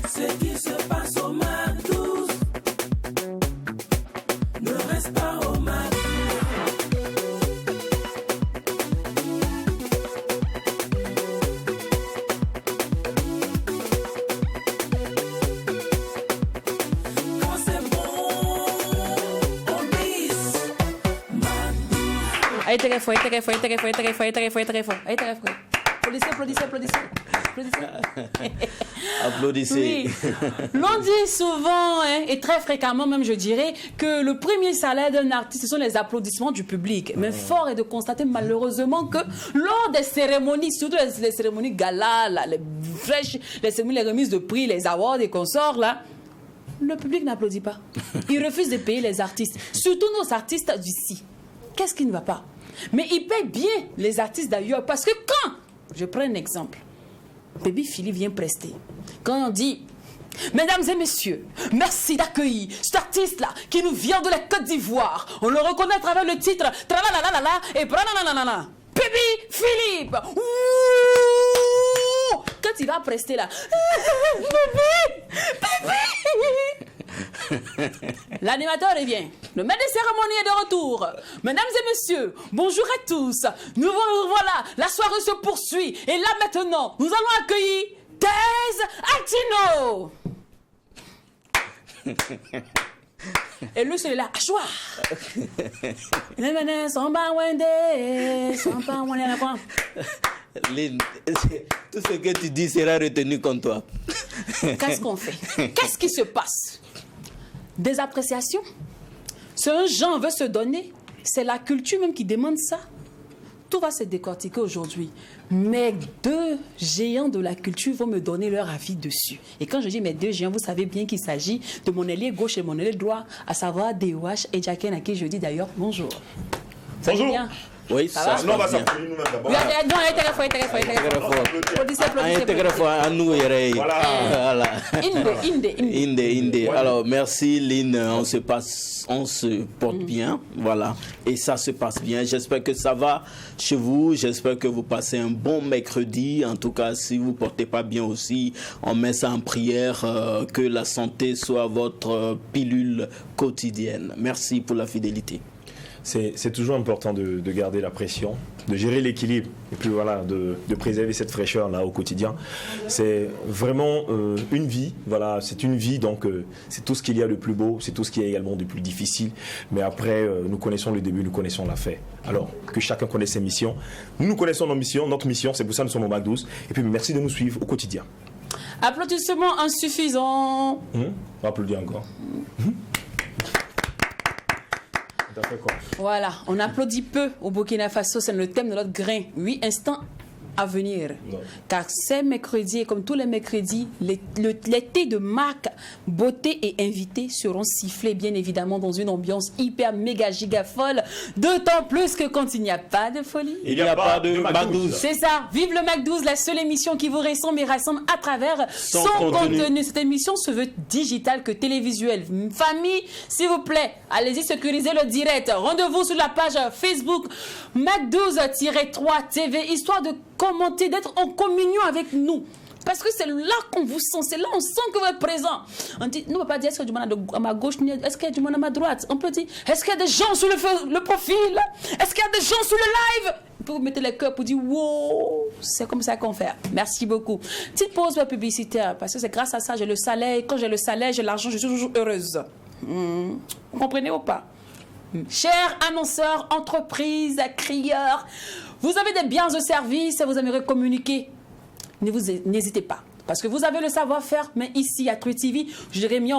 Ce qui se passe au MAC12 ne reste pas au MAC12. Quand c'est bon, on bise. MAC12. Allez, très fort, très fort, très fort, très fort, très fort, très fort. Allez, très fort. Applaudissez. Applaudissez. Oui. L'on dit souvent, et très fréquemment même, je dirais, que le premier salaire d'un artiste, ce sont les applaudissements du public. Mais fort est de constater malheureusement que lors des cérémonies, surtout les cérémonies gala, là, les fraîches, les cérémonies, les remises de prix, les awards et consorts, là, le public n'applaudit pas. Il refuse de payer les artistes, surtout nos artistes d'ici. Qu'est-ce qui ne va pas? Mais ils payent bien les artistes d'ailleurs, parce que quand, je prends un exemple, Baby Philippe vient prester. Quand on dit, mesdames et messieurs, merci d'accueillir cet artiste-là qui nous vient de la Côte d'Ivoire. On le reconnaît à travers le titre Tralalalala et Branananana. Baby Philippe. Ouh! Quand il va prester là, Baby. L'animateur revient. Le maître de cérémonie est de retour. Mesdames et messieurs, bonjour à tous. Nous voilà, la soirée se poursuit. Et là maintenant, nous allons accueillir Thèse Altino. Et lui, c'est là, à choix. Lynn, tout ce que tu dis sera retenu contre toi. Qu'est-ce qu'on fait? Qu'est-ce qui se passe? Des appréciations? Si un genre veut se donner, c'est la culture même qui demande ça. Tout va se décortiquer aujourd'hui. Mais deux géants de la culture vont me donner leur avis dessus. Et quand je dis mes deux géants, vous savez bien qu'il s'agit de mon ailier gauche et mon ailier droit, à savoir DOH et Jacken, à qui je dis d'ailleurs bonjour. Bonjour. Bien. Oui, Ça va? Non, on va s'applaudir nous-mêmes d'abord. Non, Voilà. Inde. Alors, merci Lynn, on se porte bien, voilà, et ça se passe bien. J'espère que ça va chez vous, j'espère que vous passez un bon mercredi. En tout cas, si vous ne portez pas bien aussi, on met ça en prière, que la santé soit votre pilule quotidienne. Merci pour la fidélité. C'est toujours important de garder la pression, de gérer l'équilibre et puis voilà, de préserver cette fraîcheur-là au quotidien. C'est vraiment une vie, voilà, c'est une vie, donc c'est tout ce qu'il y a de plus beau, c'est tout ce qu'il y a également de plus difficile. Mais après, nous connaissons le début, nous connaissons la fin. Alors, que chacun connaisse ses missions. Nous connaissons nos missions, notre mission, c'est pour ça que nous sommes au MAC12. Et puis merci de nous suivre au quotidien. Applaudissements insuffisants. On va applaudir encore. Voilà, on applaudit peu au Burkina Faso, c'est le thème de notre grain. 8 instants à venir. Non. Car c'est mercredi, et comme tous les mercredis, les thés de marque, beauté et invités seront sifflés, bien évidemment, dans une ambiance hyper méga giga folle. D'autant plus que quand il n'y a pas de folie, Il n'y a pas de MAC12. c'est ça, vive le MAC12, la seule émission qui vous ressemble et rassemble à travers son contenu. Cette émission se veut digitale que télévisuelle. Famille, s'il vous plaît, allez-y sécuriser le direct. Rendez-vous sur la page Facebook MAC12-3 TV, histoire de commenter, d'être en communion avec nous. Parce que c'est là qu'on vous sent, c'est là on sent que vous êtes présent. On dit, ne peut pas dire est-ce qu'il y a du monde à ma gauche, est-ce qu'il y a du monde à ma droite. On peut dire, est-ce qu'il y a des gens sur le profil, est-ce qu'il y a des gens sur le live. Vous mettez les cœurs pour dire, wow, c'est comme ça qu'on fait. Merci beaucoup. Petite pause publicitaire, parce que c'est grâce à ça, j'ai le salaire. Quand j'ai le salaire, j'ai l'argent, je suis toujours heureuse. Vous comprenez ou pas? Chers annonceurs, entreprises, crieurs, vous avez des biens de service et vous aimeriez communiquer. N'hésitez pas. Parce que vous avez le savoir-faire, mais ici à True TV, je dirais mieux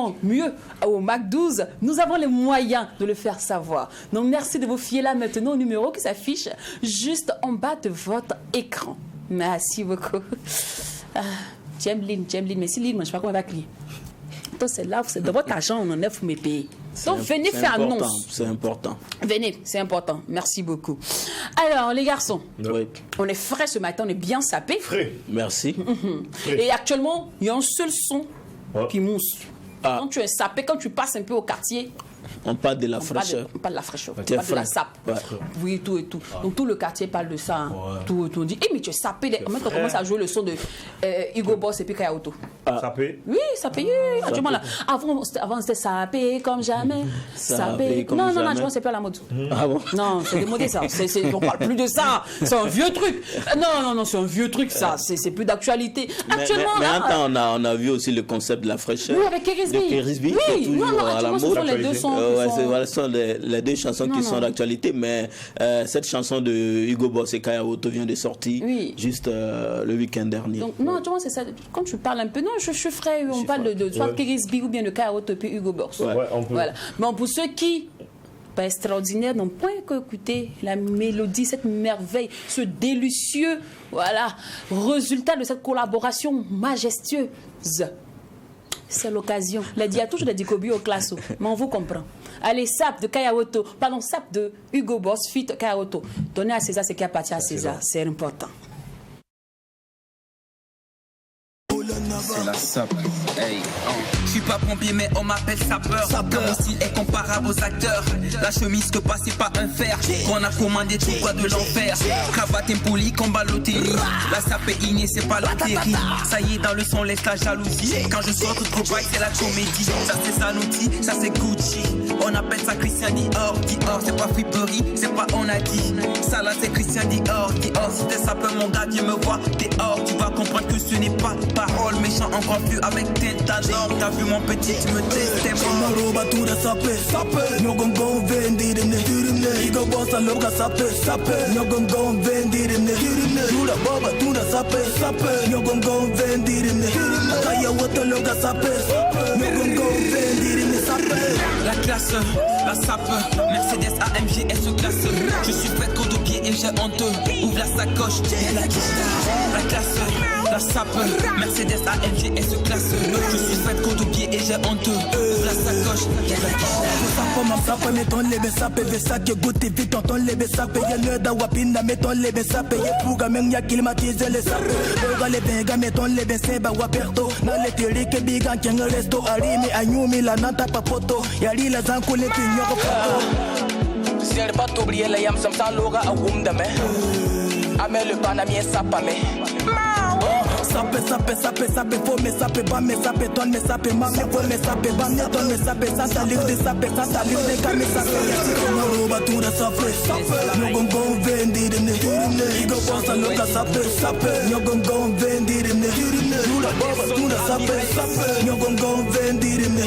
au MAC12, nous avons les moyens de le faire savoir. Donc merci de vous fier là maintenant au numéro qui s'affiche juste en bas de votre écran. Merci beaucoup. J'aime Lynn, mais si Lynn, moi je ne sais pas comment elle va crier. Donc c'est là, c'est de votre argent, on en est, vous me payez. Donc venez faire annonce. C'est important. Venez, c'est important. Merci beaucoup. Alors les garçons, Oui. on est frais ce matin, on est bien sapés. Frais. Merci. Et actuellement, il y a un seul son qui mousse. Ah. Quand tu es sapé, quand tu passes un peu au quartier, On parle de la fraîcheur. On parle de la fraîcheur, on Tu es parle de la frais. sape. Ouais. Oui, tout et tout. Donc tout le quartier parle de ça. Hein. Tout, on dit, mais tu es sapé. Maintenant, on commence à jouer le son de Hugo Boss et puis Kaya Otto. Ça peut. Oui, sapé. Actuellement, là. Avant c'était sapé comme jamais. Sapé comme Non, jamais. actuellement, c'est pas la mode. Ah bon? Non, c'est démodé ça. On parle plus de ça. C'est un vieux truc. Non, c'est un vieux truc ça. C'est plus d'actualité. Actuellement, Mais là, en temps, on a vu aussi le concept de la fraîcheur. oui, avec Kérisby. De Kérisby, qui est Oui, toujours non, à la actuellement, ce mode. sont les deux sons. Ouais, qui sont- voilà, ce sont les deux chansons qui sont d'actualité, mais cette chanson de Hugo Boss et Kaya Otto vient de sortir Oui. juste le week-end dernier. Donc, non, tu vois, c'est ça. Quand tu parles un peu, non, je suis frais. On parle de soit Kérisby ou bien de Kaya Otto puis Hugo Boss. Ouais. Ouais, on peut. Voilà. Mais pour ceux qui, pas extraordinaires, n'ont point qu'écouter la mélodie, cette merveille, ce délicieux, voilà, résultat de cette collaboration majestueuse. C'est l'occasion. Il y a toujours des Dikobi au classo, mais on vous comprend. Allez, Sap de Kaya Otto, pardon, Sap de Hugo Boss, fit Kaya Otto. Donnez à César ce qui appartient à César, c'est important. C'est la sape. Hey, Je suis pas pompier mais on m'appelle sapeur. Car mon style est comparable aux acteurs. La chemise que passe c'est pas un fer. Qu'on a commandé tout quoi de l'enfer. Cravate impoli comme Balotelli. La sape est innée c'est pas loterie. Ça y est dans le son laisse la jalousie. Quand je sors tout trop bright c'est la comédie. Ça c'est Sanuti, ça c'est Gucci. On appelle ça Christian Dior. Dior c'est pas friperie, c'est pas on a dit. Ça là c'est Christian Dior. Dior si t'es sapeur mon gars viens me voir dehors. Tu vas comprendre que ce n'est pas parole. Méchant encore plus avec teinte d'or. T'as vu mon petit tu me testes mort. Roba tuda sape, nyogong vendirne, Hugo Boss a loga sape, nyogong vendirne, Tuda boba tuda sape, nyogong vendirne, Kaya Otto loga sape, nyogong vendirne sape. La classe, la sape, Mercedes AMG elle se classe. Je suis fait de pied et j'ai honteux. Ouvre la sacoche, et la guitare. La classe, la sape, Mercedes AMG elle se classe. Je suis fait de pied et j'ai honteux. Ouvre la sacoche, et la guitare. Sape, mettons les besape, besape, goûte vite, tonton les besape, y'a le da wapina, mettons les besape, y'a pouga, men y'a climatiser les sapes. Boga les benga, mettons les beseba, waperto, na le théorie que bigan, qui en resto, arimi, anyumi, la nanta papoto, y'a la zanko, les pignons, Si elle pas t'oublier les yams, ça l'aura à Wumdame. Amel le panamien sapame. Sape, faut me sape, pas me sape, ton me sape, ma me faut me sape, ba me ton me sape, sans salir de sape, sans salir de cam me sape. Y'a roba tout de sape, nyogong vendirne, Hugo Boss a loga sape, nyogong vendirne, Tuda boba tuda sape, nyogong vendirne,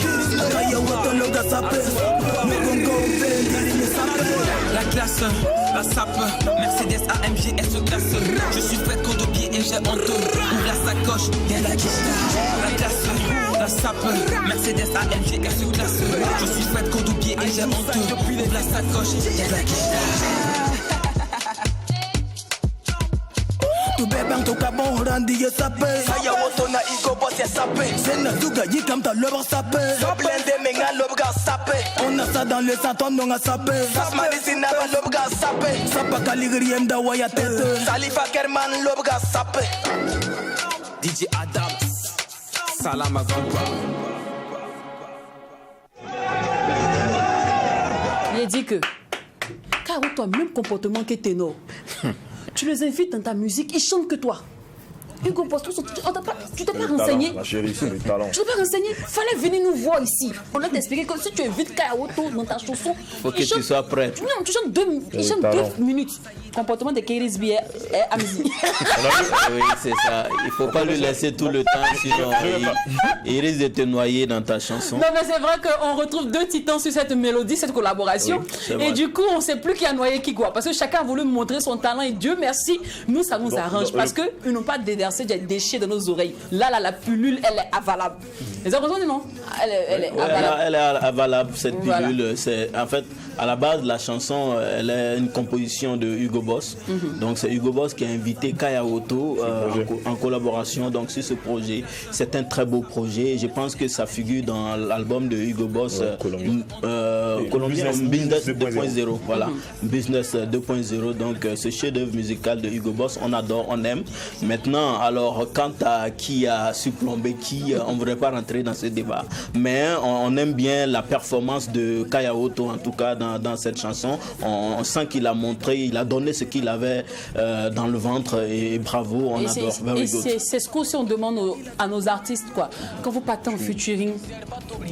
Kaya Otto loga sape, nyogong vendirne sape. La classe, la sape, Mercedes AMG elle se classe. Je suis fait de pied et j'ai honteux. Ouvre la sacoche, y'a la guitare. La classe, la sape, Mercedes AMG elle se classe. Je suis fait de pied et j'ai honteux. Ouvre la sacoche, y'a la guitare. Tu bebang tu kabon randi ye sape. Kaya Otto na Hugo Boss est sapé. Sena duga yikam ta lober sape. Blende menga lobga sapé. On a ça dans le sang, on a sapé. Sap Madisina va lobga sapé. Sapa kaligriem da waya tête. Salifa Kerman lobga sapé. DJ Adams, Salama Groupa. Il a dit que, car tu as le même comportement que ténor. Tu les invites dans ta musique, ils chantent que toi. Hugo Boss, tu t'es pas renseigné. La chérie, c'est le talent. Tu t'es pas renseigné. Fallait venir nous voir ici. On a t'expliqué que si tu invites Kaya Otto dans ta chanson, Faut que tu sois prêt. Non, tu chantes talent. 2 minutes. Comportement de Kérisby est Amzi. Oui, c'est ça. Il faut pas lui laisser tout le temps, sinon il risque de te noyer dans ta chanson. Non, mais c'est vrai qu'on retrouve 2 titans sur cette mélodie, cette collaboration. Oui, c'est et vrai. du coup, on ne sait plus qui a noyé qui quoi. Parce que chacun a voulu montrer son talent. Et Dieu merci, nous, ça nous arrange. Parce qu'ils n'ont pas déversé des déchets dans nos oreilles. Là, la pilule, elle est avalable. Les gens non? Elle est Ouais, avalable. elle est avalable, cette Voilà. pilule. C'est, en fait, À la base, la chanson, elle est une composition de Hugo Boss. Donc c'est Hugo Boss qui a invité Kaya Otto en collaboration donc, sur ce projet. C'est un très beau projet. Je pense que ça figure dans l'album de Hugo Boss, Colombien Business 2.0. Voilà, Business 2.0. Donc ce chef-d'œuvre musical de Hugo Boss, on adore, on aime. Maintenant, alors, quant à qui a surplombé qui, on ne voudrait pas rentrer dans ce débat. Mais on aime bien la performance de Kaya Otto, en tout cas dans cette chanson. On sent qu'il a montré, il a donné ce qu'il avait dans le ventre et bravo, on adore. C'est ce qu'on demande à nos artistes, quoi. Quand vous partez en featuring,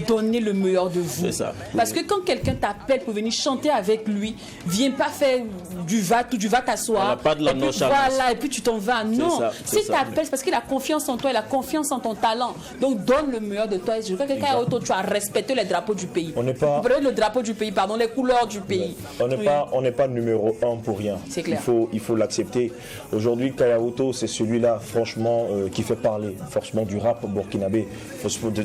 donnez le meilleur de vous. Ça. Parce que quand quelqu'un t'appelle pour venir chanter avec lui, viens pas faire du va t'asseoir. Pas de la nonchalance. Voilà, et puis tu t'en vas. Non, si t'appelles, c'est parce qu'il a confiance en toi, il a confiance en ton talent. Donc donne le meilleur de toi. Je crois que Kaya Otto, tu as respecté les drapeaux du pays. On n'est pas... Le drapeau du pays, pardon, les couleurs du pays. On n'est pas numéro 1 pour rien. C'est clair. Il faut l'accepter. Aujourd'hui, Kaya Otto, c'est celui-là, franchement, qui fait parler forcément du rap burkinabé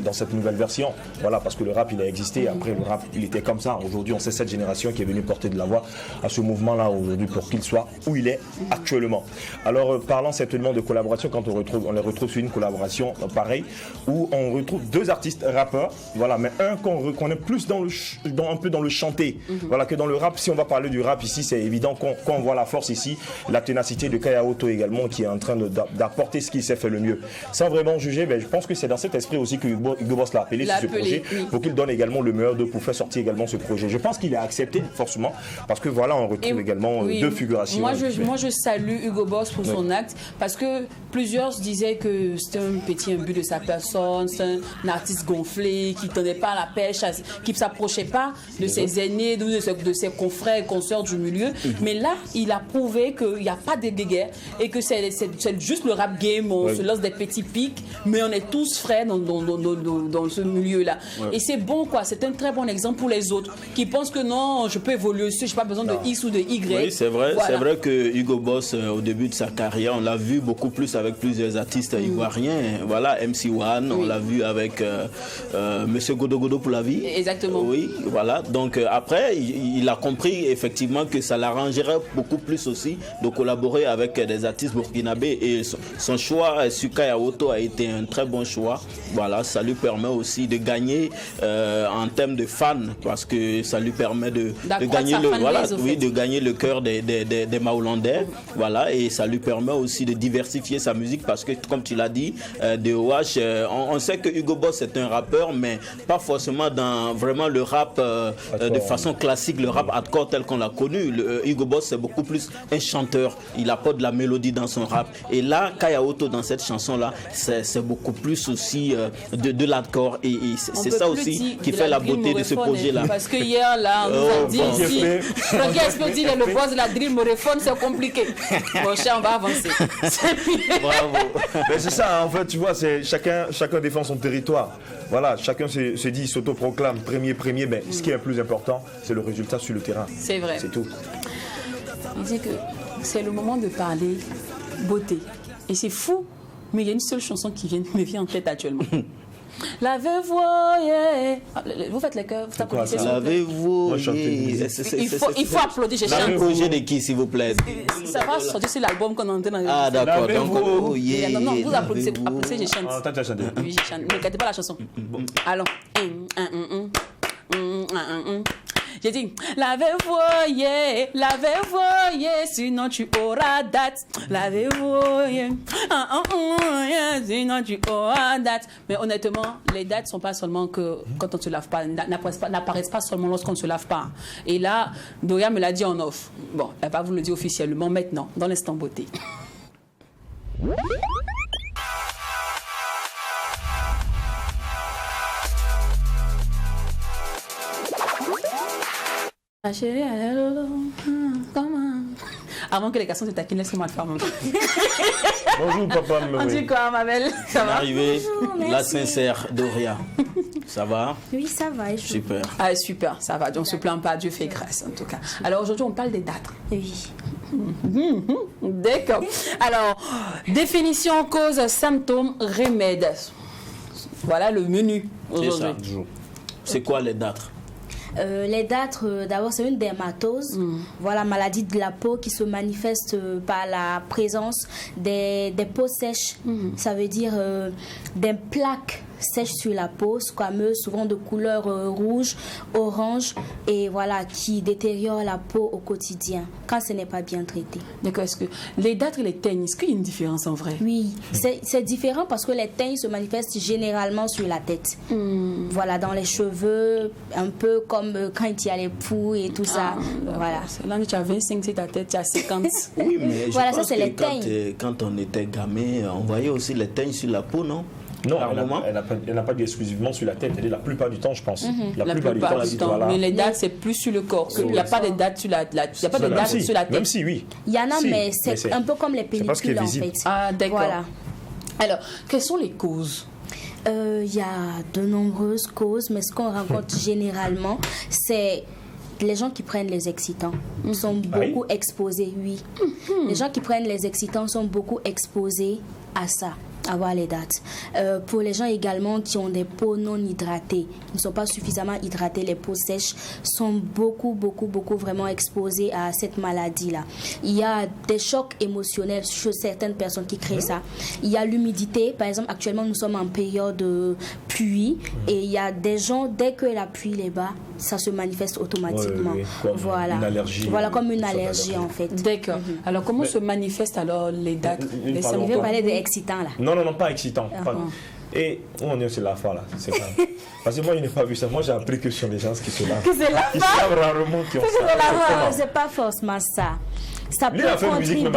dans cette nouvelle version. Voilà, parce que le rap, il a existé. Après, le rap, il était comme ça. Aujourd'hui, on sait cette génération qui est venue porter de la voix à ce mouvement-là aujourd'hui pour qu'il soit où il est actuellement. Alors, parlant certainement de collaboration, quand on les retrouve sur une collaboration pareille, où on retrouve deux artistes rappeurs, voilà, mais un qu'on reconnaît plus un peu dans le chanté, voilà, que dans le rap. Si on va parler du rap ici, c'est évident qu'on voit la force ici, la ténacité de Kaya Otto également, qui est en train d'apporter ce qu'il sait faire le mieux. Sans vraiment juger, mais je pense que c'est dans cet esprit aussi que Hugo Boss l'a appelé sur ce projet, pour qu'il donne également le meilleur pour faire sortir également ce projet. Je pense qu'il est accepté forcément, parce que voilà, on retrouve également deux figurations. Moi, je salue Hugo Boss pour son acte, parce que plusieurs disaient que c'était un petit imbu de sa personne, c'est un artiste gonflé, qui ne tenait pas la pêche, qui ne s'approchait pas de ses aînés, de ses confrères et consoeurs du milieu. Mais là, il a prouvé qu'il n'y a pas de guéguerre et que c'est juste le rap game, on se lance des petits pics, mais on est tous frères dans ce milieu-là. Et c'est bon, quoi. C'est un très bon exemple pour les autres qui pensent que non, je peux évoluer aussi, je n'ai pas besoin de X ou de Y. Oui, c'est vrai. Voilà. C'est vrai que Hugo Boss, au début de sa carrière, on l'a vu beaucoup plus avec plusieurs artistes ivoiriens. Voilà, MC1, on l'a vu avec Monsieur Godo pour la vie. Exactement. Oui, voilà. Donc après, il a compris effectivement que ça l'arrangerait beaucoup plus aussi de collaborer avec des artistes burkinabés, et son choix sur Kaya Otto a été un très bon choix. Voilà, ça lui permet aussi de gagner en termes de fans, parce que ça lui permet de gagner de gagner le cœur des Maholandais. Voilà, et ça lui permet aussi de diversifier sa musique, parce que comme tu l'as dit, DOH, on sait que Hugo Boss est un rappeur, mais pas forcément dans vraiment le rap de façon classique, le rap hardcore tel qu'on l'a connu. Hugo Boss, c'est beaucoup plus un chanteur. Il apporte de la mélodie dans son rap. Et là, Kaya Otto, dans cette chanson-là, c'est beaucoup plus aussi de l'hardcore. Et c'est ça aussi qui fait la beauté de ce projet-là. Parce que hier, là, on nous a dit ici, le boss de la drill moréphone, c'est compliqué. Mon cher, on va avancer. Bravo. Mais c'est ça, en fait, tu vois, chacun défend son territoire. Voilà, chacun se dit, s'autoproclame premier, mais ce qui est le plus important, c'est le résultat sur le terrain. C'est vrai. C'est tout. Il dit que c'est le moment de parler beauté. Et c'est fou, mais il y a une seule chanson qui me vient en tête actuellement. Lavez-vous, yeah. Vous faites les chœurs, vous applaudissez. Lavez-vous. Il faut applaudir, j'ai chanté. Le projet de qui, s'il vous plaît? Ça va sortir sur l'album qu'on entend dans le... Ah, d'accord. Donc, non, vous applaudissez, j'ai chanté. Ah, t'as chanté. Oui, j'ai chanté. Ne gâtez pas la chanson. Allons. J'ai dit, lavez-vous, yeah, lavez-vous, yeah, sinon tu auras date. Lavez-vous, yeah, yeah, sinon tu auras date. Mais honnêtement, les dates sont pas seulement que quand on ne se lave pas, n'apparaissent pas seulement lorsqu'on ne se lave pas. Et là, Doria me l'a dit en off. Bon, elle va vous le dire officiellement maintenant, dans l'instant beauté. Ma chérie, comment? Avant que les garçons se taquinent, laisse-moi le faire mon Bonjour papa. On dit quoi, ma belle? Ça va? Arrivée, la sincère Doria. Ça va? Oui, ça va. Super. Ah, super, ça va. Donc, on ne se plaint pas, Dieu fait grâce en tout cas. Alors aujourd'hui, on parle des dates. Oui. D'accord. Alors, définition, cause, symptômes, remèdes. Voilà le menu aujourd'hui. C'est quoi les dates? Les dartres, d'abord, c'est une dermatose. Voilà, maladie de la peau qui se manifeste par la présence des peaux sèches. Ça veut dire des plaques sèches sur la peau, squameuses, souvent de couleur rouge, orange, et voilà, qui détériorent la peau au quotidien quand ce n'est pas bien traité. D'accord, est-ce que les dartres et les teignes, est-ce qu'il y a une différence en vrai? Oui, c'est différent parce que les teignes se manifestent généralement sur la tête. Voilà, dans les cheveux, un peu comme quand il y a les poux et tout ça. Voilà. Là, tu as 25, c'est ta tête, tu as 50. Oui, mais je Voilà, ça, pense c'est que les teignes. quand on était gamin, on voyait aussi les teignes sur la peau, non? Non, elle n'a pas dit exclusivement sur la tête, elle est la plupart du temps, je pense. La plupart du temps. voilà. Mais les dartres, c'est plus sur le corps. Il n'y a pas de dartres sur la tête. Même si, oui. Il y en a, mais c'est un peu comme les pellicules, en fait. Ah, d'accord. Voilà. Alors, quelles sont les causes? Il y a de nombreuses causes, mais ce qu'on rencontre généralement, c'est les gens qui prennent les excitants sont beaucoup exposés, oui. Les gens qui prennent les excitants sont beaucoup exposés à ça, à avoir les dates. Pour les gens également qui ont des peaux non hydratées, qui ne sont pas suffisamment hydratées, les peaux sèches sont beaucoup vraiment exposés à cette maladie-là. Il y a des chocs émotionnels chez certaines personnes qui créent ça. Il y a l'humidité, par exemple, actuellement nous sommes en période de pluie et il y a des gens, dès que la pluie les bat, ça se manifeste automatiquement. Voilà. Une allergie. Voilà, comme une allergie en fait. D'accord. Alors, comment se manifestent alors les dates? Je vais parler des excitants là. Non, pas excitant. Et on est sur la fois là. C'est ça. Parce que moi, je n'ai pas vu ça. Moi, j'ai appris que ce sont des gens qui se lavent. Que c'est la Ils se lavent rarement qui ont ça. C'est pas forcément ça. Ça peut contribuer.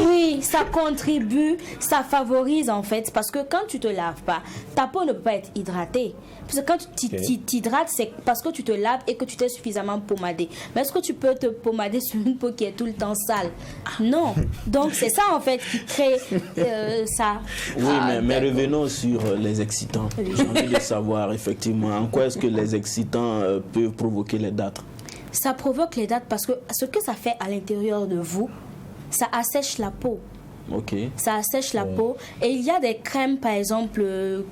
Oui, ça contribue, ça favorise en fait. Parce que quand tu te laves pas, ta peau ne peut pas être hydratée. Parce que quand tu t'hydrates, c'est parce que tu te laves et que tu t'es suffisamment pomadé. Mais est-ce que tu peux te pomader sur une peau qui est tout le temps sale? Non. Donc c'est ça en fait qui crée ça. Oui, mais revenons sur les excitants. J'ai envie de savoir effectivement en quoi est-ce que les excitants peuvent provoquer les dartres. Ça provoque les dartres parce que ce que ça fait à l'intérieur de vous, ça assèche la peau. Okay. Ça assèche la peau. Et il y a des crèmes, par exemple,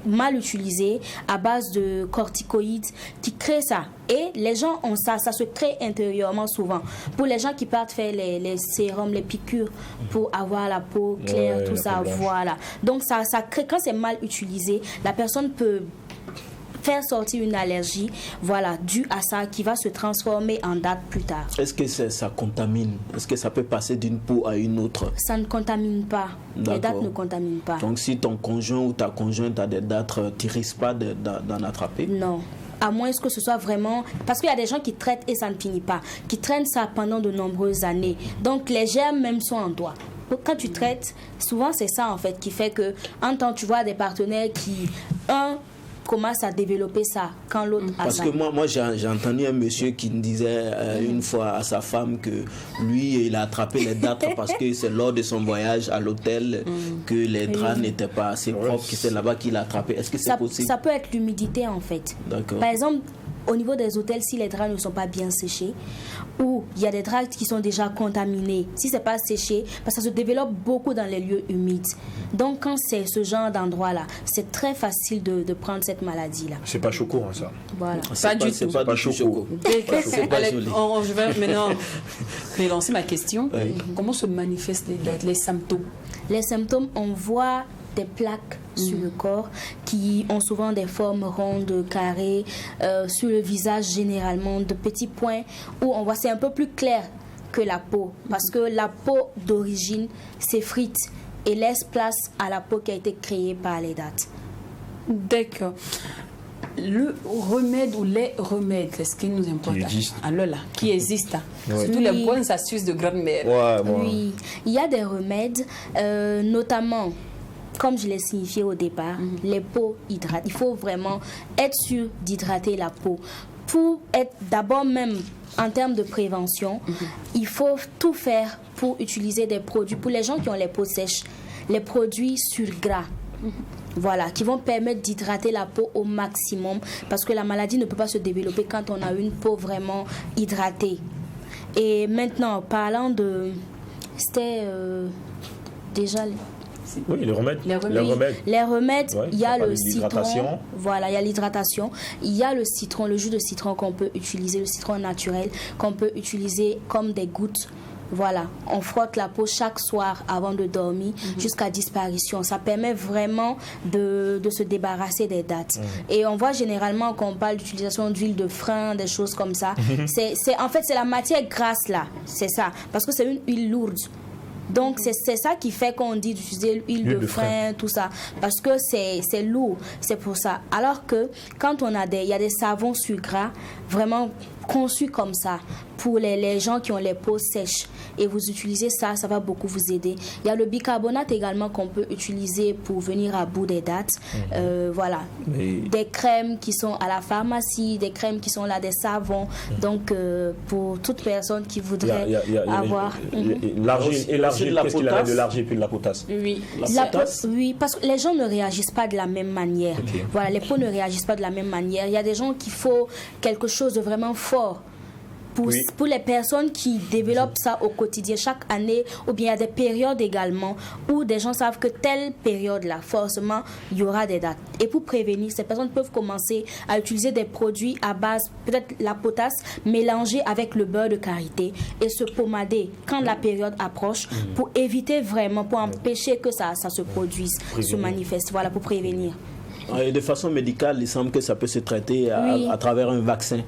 mal utilisées à base de corticoïdes qui créent ça. Et les gens ont ça se crée intérieurement souvent. Pour les gens qui partent faire les sérums, les piqûres pour avoir la peau claire, tout ça, voilà. Donc ça crée, quand c'est mal utilisé, la personne peut faire sortir une allergie, voilà, due à ça, qui va se transformer en date plus tard. Est-ce que ça contamine? Est-ce que ça peut passer d'une peau à une autre? Ça ne contamine pas. Les dates ne contaminent pas. Donc si ton conjoint ou ta conjointe a des dates, tu risques pas d'en attraper? Non. À moins que ce soit vraiment... Parce qu'il y a des gens qui traitent et ça ne finit pas, qui traînent ça pendant de nombreuses années. Donc les germes même sont en toi. Quand tu traites, souvent c'est ça en fait qui fait que, en temps tu vois des partenaires qui, commence à développer ça quand l'autre a parce ça. Que moi j'ai entendu un monsieur qui me disait une fois à sa femme que lui il a attrapé les dartres parce que c'est lors de son voyage à l'hôtel que les draps n'étaient pas assez propres, que c'est là-bas qu'il a attrapé. Est-ce que c'est possible? Ça peut être l'humidité en fait. D'accord. Par exemple, au niveau des hôtels, si les draps ne sont pas bien séchés, ou il y a des draps qui sont déjà contaminés, si c'est pas séché, parce que ça se développe beaucoup dans les lieux humides. Donc quand c'est ce genre d'endroit-là, c'est très facile de prendre cette maladie-là. C'est pas choquant ça. Voilà. Pas du tout. C'est pas choquant. Je vais maintenant relancer ma question. Comment se manifestent les symptômes? Les symptômes, on voit des plaques sur le corps qui ont souvent des formes rondes, carrées, sur le visage généralement de petits points où on voit c'est un peu plus clair que la peau parce que la peau d'origine s'effrite et laisse place à la peau qui a été créée par les dates. D'accord. Le remède ou les remèdes, est-ce qu'il nous importe? Alors là, qui existent, surtout les bonnes astuces de grand-mère. Oui, il y a des remèdes, notamment, comme je l'ai signifié au départ, les peaux hydratées. Il faut vraiment être sûr d'hydrater la peau. Pour être d'abord même en termes de prévention, il faut tout faire pour utiliser des produits. Pour les gens qui ont les peaux sèches, les produits sur gras. Voilà, qui vont permettre d'hydrater la peau au maximum parce que la maladie ne peut pas se développer quand on a une peau vraiment hydratée. Et maintenant, parlant de... C'était déjà... Oui, les remèdes. Les remèdes. Les remèdes, Ouais, il y a le l'hydratation. citron. Voilà, il y a l'hydratation. Il y a le citron, le jus de citron qu'on peut utiliser, le citron naturel qu'on peut utiliser comme des gouttes. Voilà, on frotte la peau chaque soir avant de dormir jusqu'à disparition. Ça permet vraiment de se débarrasser des dattes. Et on voit généralement qu'on parle d'utilisation d'huile de frein, des choses comme ça. En fait, c'est la matière grasse là, c'est ça. Parce que c'est une huile lourde. Donc, c'est ça qui fait qu'on dit d'utiliser l'huile de frein, tout ça. Parce que c'est lourd, c'est pour ça. Alors que quand il y a des savons sur gras, vraiment conçus comme ça, pour les gens qui ont les peaux sèches. Et vous utilisez ça, ça va beaucoup vous aider. Il y a le bicarbonate également qu'on peut utiliser pour venir à bout des dattes. Voilà. Des crèmes qui sont à la pharmacie, des crèmes qui sont là, des savons. Donc, pour toute personne qui voudrait avoir... L'argile, qu'est-ce qu'il a de l'argile puis de la potasse? Oui. La potasse? Oui, parce que les gens ne réagissent pas de la même manière. Okay. Voilà, les peaux ne réagissent pas de la même manière. Il y a des gens qu'il faut quelque chose de vraiment fort. Pour les personnes qui développent ça au quotidien, chaque année, ou bien il y a des périodes également où des gens savent que telle période-là, forcément, il y aura des dates. Et pour prévenir, ces personnes peuvent commencer à utiliser des produits à base, peut-être la potasse, mélangée avec le beurre de karité et se pommader quand la période approche pour éviter vraiment, pour empêcher que ça se produise, se manifeste, voilà, pour prévenir. Et de façon médicale, il semble que ça peut se traiter à travers un vaccin.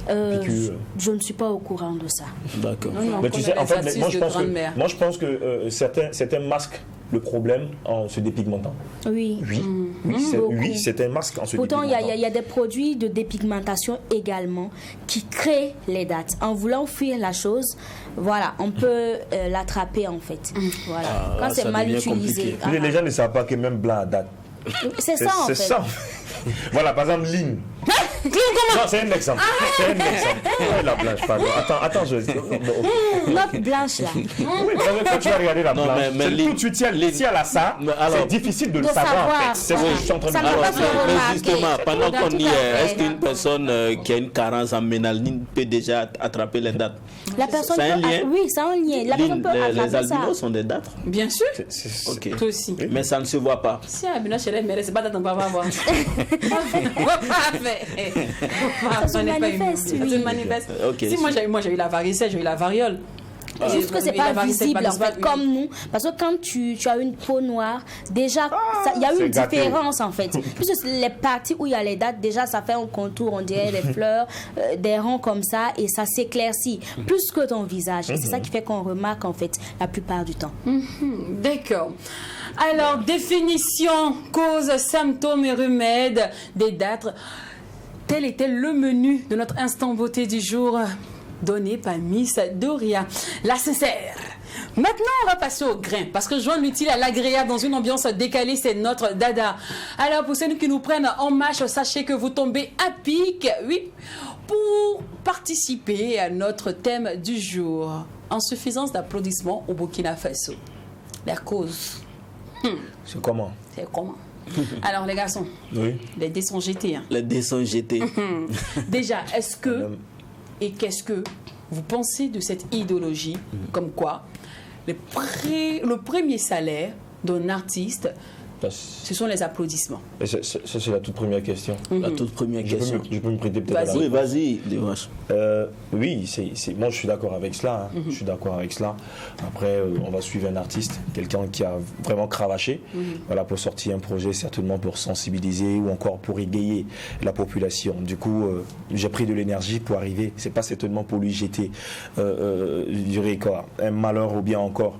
Je ne suis pas au courant de ça. D'accord. Mais tu sais, en fait, moi je pense que certains masquent le problème en se dépigmentant. Oui. C'est un masque en se Pourtant, dépigmentant. il y a des produits de dépigmentation également qui créent les dattes. En voulant fuir la chose, voilà, on peut l'attraper en fait. Voilà. Quand c'est mal utilisé. Les gens ne savent pas que même blanc a date. C'est ça en fait. C'est ça. Voilà, par exemple, Lynn. Non, c'est un exemple. C'est un exemple. La blanche, pardon. Attends, je... Notre blanche là. Oui, quand tu vas regarder la blanche, mais tout de suite, si elle a ça, c'est difficile de le savoir en fait. C'est ce que je suis en train de dire. Mais justement, pendant qu'on y est, est-ce qu'une personne qui a une carence en mélanine peut déjà attraper les dattes? La personne c'est un lien? Oui, c'est un lien. La personne peut les albinos sont des dattes? Bien sûr. Ok. Toi aussi. Mais ça ne se voit pas. Si un albino chez les mères, c'est pas date, on va voir. Ça se manifeste, oui. Ça se manifeste. Okay, si moi j'ai eu la varicelle, j'ai eu la variole. Juste que c'est pas visible en fait, comme nous. Parce que quand tu as une peau noire, déjà, il y a une différence en fait. Puisque les parties où il y a les dates, déjà, ça fait un contour, on dirait des fleurs, des ronds comme ça, et ça s'éclaircit plus que ton visage. Et c'est ça qui fait qu'on remarque en fait la plupart du temps. D'accord. Alors, définition, cause, symptômes et remèdes des dates. Tel était le menu de notre instant beauté du jour, donné par Miss Doria, la sincère. Maintenant, on va passer au grain, parce que joindre l'utile à l'agréable dans une ambiance décalée, c'est notre dada. Alors, pour ceux qui nous prennent en marche, sachez que vous tombez à pic, oui, pour participer à notre thème du jour. Insuffisance d'applaudissements au Burkina Faso. La cause. C'est comment? C'est comment? Alors, les garçons, les dés sont jetés. Hein. Les dés sont jetés. Déjà, est-ce que et qu'est-ce que vous pensez de cette idéologie comme quoi le premier salaire d'un artiste, ce sont les applaudissements? Ça, c'est la toute première question. La toute première question. Je peux me prêter peut-être à la... Oui, vas-y, Dimanche. Oui, moi je suis d'accord avec cela. Je suis d'accord avec cela. Après, on va suivre un artiste, quelqu'un qui a vraiment cravaché, voilà, pour sortir un projet, certainement pour sensibiliser ou encore pour égayer la population. Du coup, j'ai pris de l'énergie pour arriver. C'est pas certainement pour lui jeter un malheur ou bien encore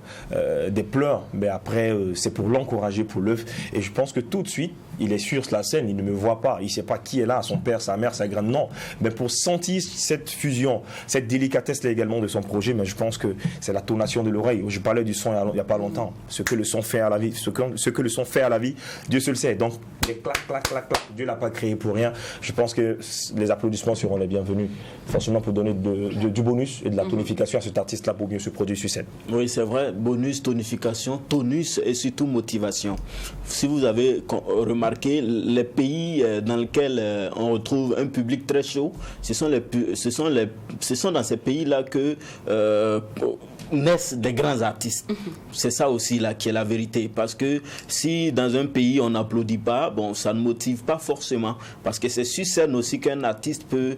des pleurs, mais après, c'est pour l'encourager, pour le... Et je pense que tout de suite, il est sur la scène, il ne me voit pas, il ne sait pas qui est là, son père, sa mère, sa grande, non. Mais pour sentir cette fusion, cette délicatesse-là également de son projet, mais je pense que c'est la tonation de l'oreille. Je parlais du son il n'y a pas longtemps. Ce que le son fait à la vie, ce que le son fait à la vie, Dieu seul sait. Donc, les clac, clac, clac, clac, Dieu ne l'a pas créé pour rien. Je pense que les applaudissements seront les bienvenus, forcément pour donner du bonus et de la tonification à cet artiste-là pour mieux se produire sur scène. Oui, c'est vrai, bonus, tonification, tonus et surtout motivation. Si vous avez remarqué, les pays dans lesquels on retrouve un public très chaud, ce sont dans ces pays-là que naissent des grands artistes. C'est ça aussi là qui est la vérité. Parce que si dans un pays on n'applaudit pas, bon, ça ne motive pas forcément. Parce que c'est sur scène aussi qu'un artiste peut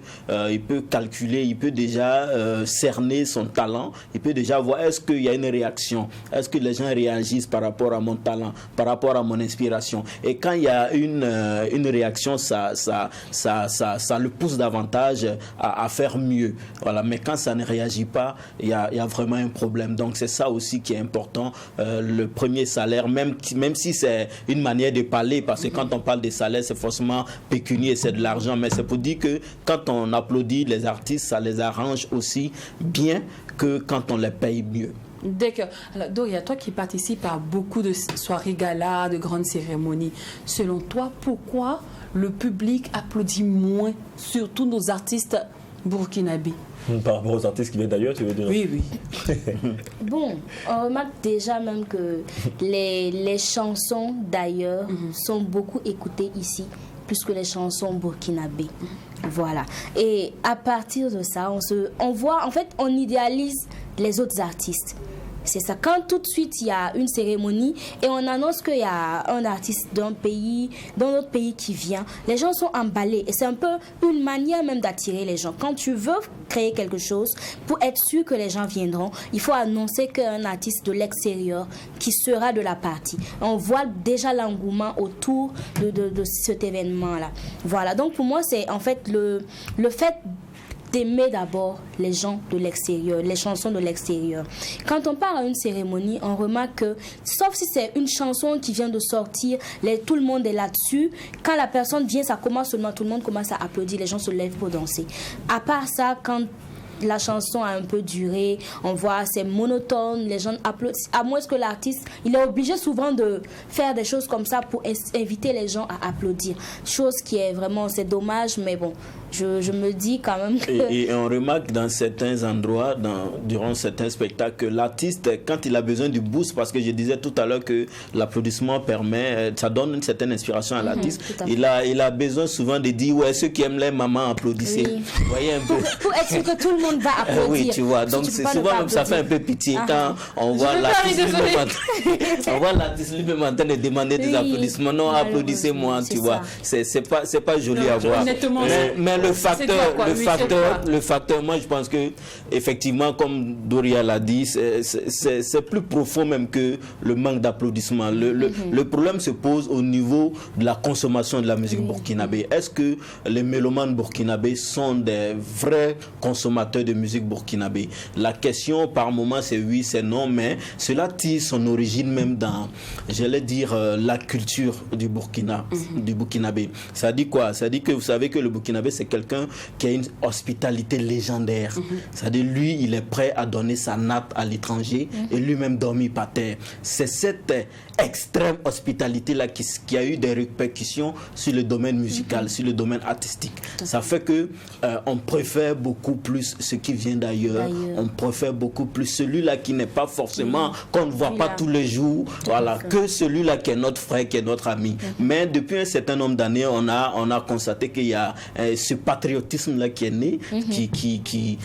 calculer, il peut déjà cerner son talent, il peut déjà voir est-ce qu'il y a une réaction, est-ce que les gens réagissent par rapport à mon talent, par rapport à mon inspiration. Et quand il y a une réaction, ça le pousse davantage à faire mieux. Voilà. Mais quand ça ne réagit pas, il y a vraiment un problème. Donc c'est ça aussi qui est important. Le premier salaire, même si c'est une manière de parler, parce que quand on parle des salaires, c'est forcément pécunier, c'est de l'argent, mais c'est pour dire que quand on applaudit les artistes, ça les arrange aussi bien que quand on les paye mieux. D'accord. Alors, Doria, toi qui participes à beaucoup de soirées galas, de grandes cérémonies, selon toi, pourquoi le public applaudit moins, surtout nos artistes burkinabés? Par rapport aux artistes qui viennent d'ailleurs, tu veux dire? Oui. Bon, on remarque déjà même que les chansons d'ailleurs sont beaucoup écoutées ici, plus que les chansons burkinabées. Voilà. Et à partir de ça, on voit, en fait, on idéalise les autres artistes. C'est ça. Quand tout de suite il y a une cérémonie et on annonce qu'il y a un artiste d'un autre pays qui vient, les gens sont emballés et c'est un peu une manière même d'attirer les gens. Quand tu veux créer quelque chose, pour être sûr que les gens viendront, il faut annoncer qu'un artiste de l'extérieur qui sera de la partie. On voit déjà l'engouement autour de cet événement-là. Voilà. Donc pour moi, c'est en fait le fait d'aimer d'abord les gens de l'extérieur, les chansons de l'extérieur. Quand on part à une cérémonie, on remarque que, sauf si c'est une chanson qui vient de sortir, tout le monde est là-dessus. Quand la personne vient, ça commence seulement, tout le monde commence à applaudir, les gens se lèvent pour danser. À part ça, quand la chanson a un peu duré, on voit c'est monotone, les gens applaudissent, à moins que l'artiste, il est obligé souvent de faire des choses comme ça pour inviter les gens à applaudir. Chose qui est vraiment, c'est dommage, mais bon, je me dis quand même que... Et on remarque dans certains endroits, durant certains spectacles, que l'artiste, quand il a besoin du boost, parce que je disais tout à l'heure que l'applaudissement permet, ça donne une certaine inspiration à l'artiste, il a besoin souvent de dire, ouais, ceux qui aiment les mamans, applaudissez. Oui. Vous voyez un peu. Pour être sûr que tout le monde va applaudir. Oui, tu vois, donc c'est souvent ça fait un peu pitié quand on voit l'artiste lui-même en train de demander des applaudissements. Non, applaudissez-moi, tu vois. C'est pas joli à voir. Mais le facteur, moi je pense que effectivement, comme Doria l'a dit, c'est plus profond même que le manque d'applaudissements. Le problème se pose au niveau de la consommation de la musique burkinabé. Est-ce que les mélomanes burkinabés sont des vrais consommateurs de musique burkinabé? La question par moment c'est oui, c'est non, mais cela tire son origine même dans, j'allais dire, la culture du Burkina, du burkinabé. Ça dit quoi? Ça dit que vous savez que le burkinabé c'est quelqu'un qui a une hospitalité légendaire. C'est-à-dire lui, il est prêt à donner sa nappe à l'étranger et lui-même dormir par terre. C'est cette extrême hospitalité-là qui a eu des répercussions sur le domaine musical, sur le domaine artistique. Ça fait que on préfère beaucoup plus ce qui vient d'ailleurs. On préfère beaucoup plus celui-là qui n'est pas forcément, qu'on ne voit pas tous les jours, voilà, que celui-là qui est notre frère, qui est notre ami. Mais depuis un certain nombre d'années, on a constaté qu'il y a ce patriotisme-là qui est né, qui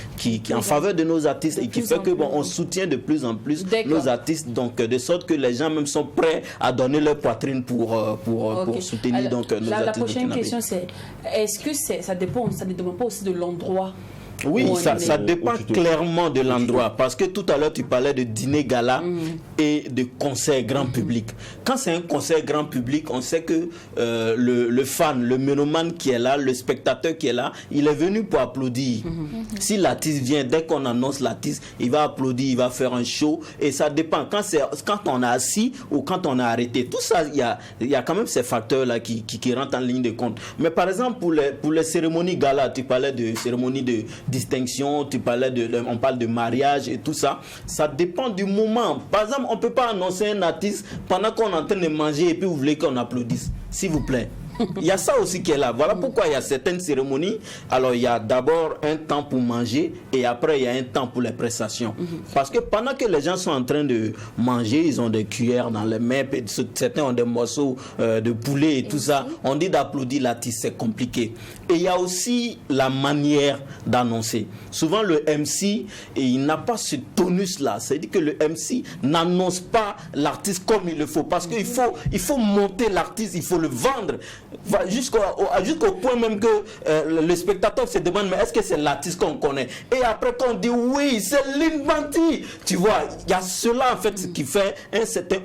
en faveur de nos artistes et qui fait que on soutient de plus en plus nos artistes, donc de sorte que les gens même sont prêts à donner leur poitrine pour soutenir. Alors, donc nos artistes. La prochaine question c'est, est-ce que ça ne dépend pas aussi de l'endroit? Oui, ça dépend clairement de l'endroit. Parce que tout à l'heure, tu parlais de dîner gala et de concert grand public. Quand c'est un concert grand public, on sait que le fan, le mélomane qui est là, le spectateur qui est là, il est venu pour applaudir. Si l'artiste vient, dès qu'on annonce l'artiste, il va applaudir, il va faire un show. Et ça dépend. Quand on est assis ou quand on est arrêté, tout ça, il y a quand même ces facteurs-là qui rentrent en ligne de compte. Mais par exemple, pour les cérémonies gala, tu parlais de cérémonies de distinction, on parle de mariage et tout ça. Ça dépend du moment. Par exemple, on ne peut pas annoncer un artiste pendant qu'on est en train de manger et puis vous voulez qu'on applaudisse. S'il vous plaît. Il y a ça aussi qui est là. Voilà pourquoi il y a certaines cérémonies. Alors, il y a d'abord un temps pour manger et après, il y a un temps pour les prestations. Parce que pendant que les gens sont en train de manger, ils ont des cuillères dans les mains, certains ont des morceaux de poulet et tout ça. On dit d'applaudir l'artiste, c'est compliqué. Et il y a aussi la manière d'annoncer. Souvent, le MC, il n'a pas ce tonus-là. C'est-à-dire que le MC n'annonce pas l'artiste comme il le faut. Parce qu'il faut monter l'artiste, il faut le vendre. Jusqu'au point même que le spectateur se demande, mais est-ce que c'est l'artiste qu'on connaît? Et après, quand on dit oui, c'est Lynn Banty. Tu vois, il y a cela en fait qui crée un certain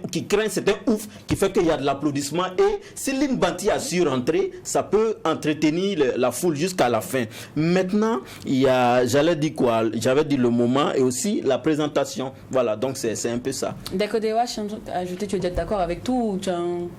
ouf, qui fait qu'il y a de l'applaudissement. Et si Lynn Banty a su rentrer, ça peut entretenir la foule jusqu'à la fin. Maintenant, j'avais dit le moment et aussi la présentation. Voilà, donc c'est un peu ça. D'accord, ajouter, tu es d'accord avec tout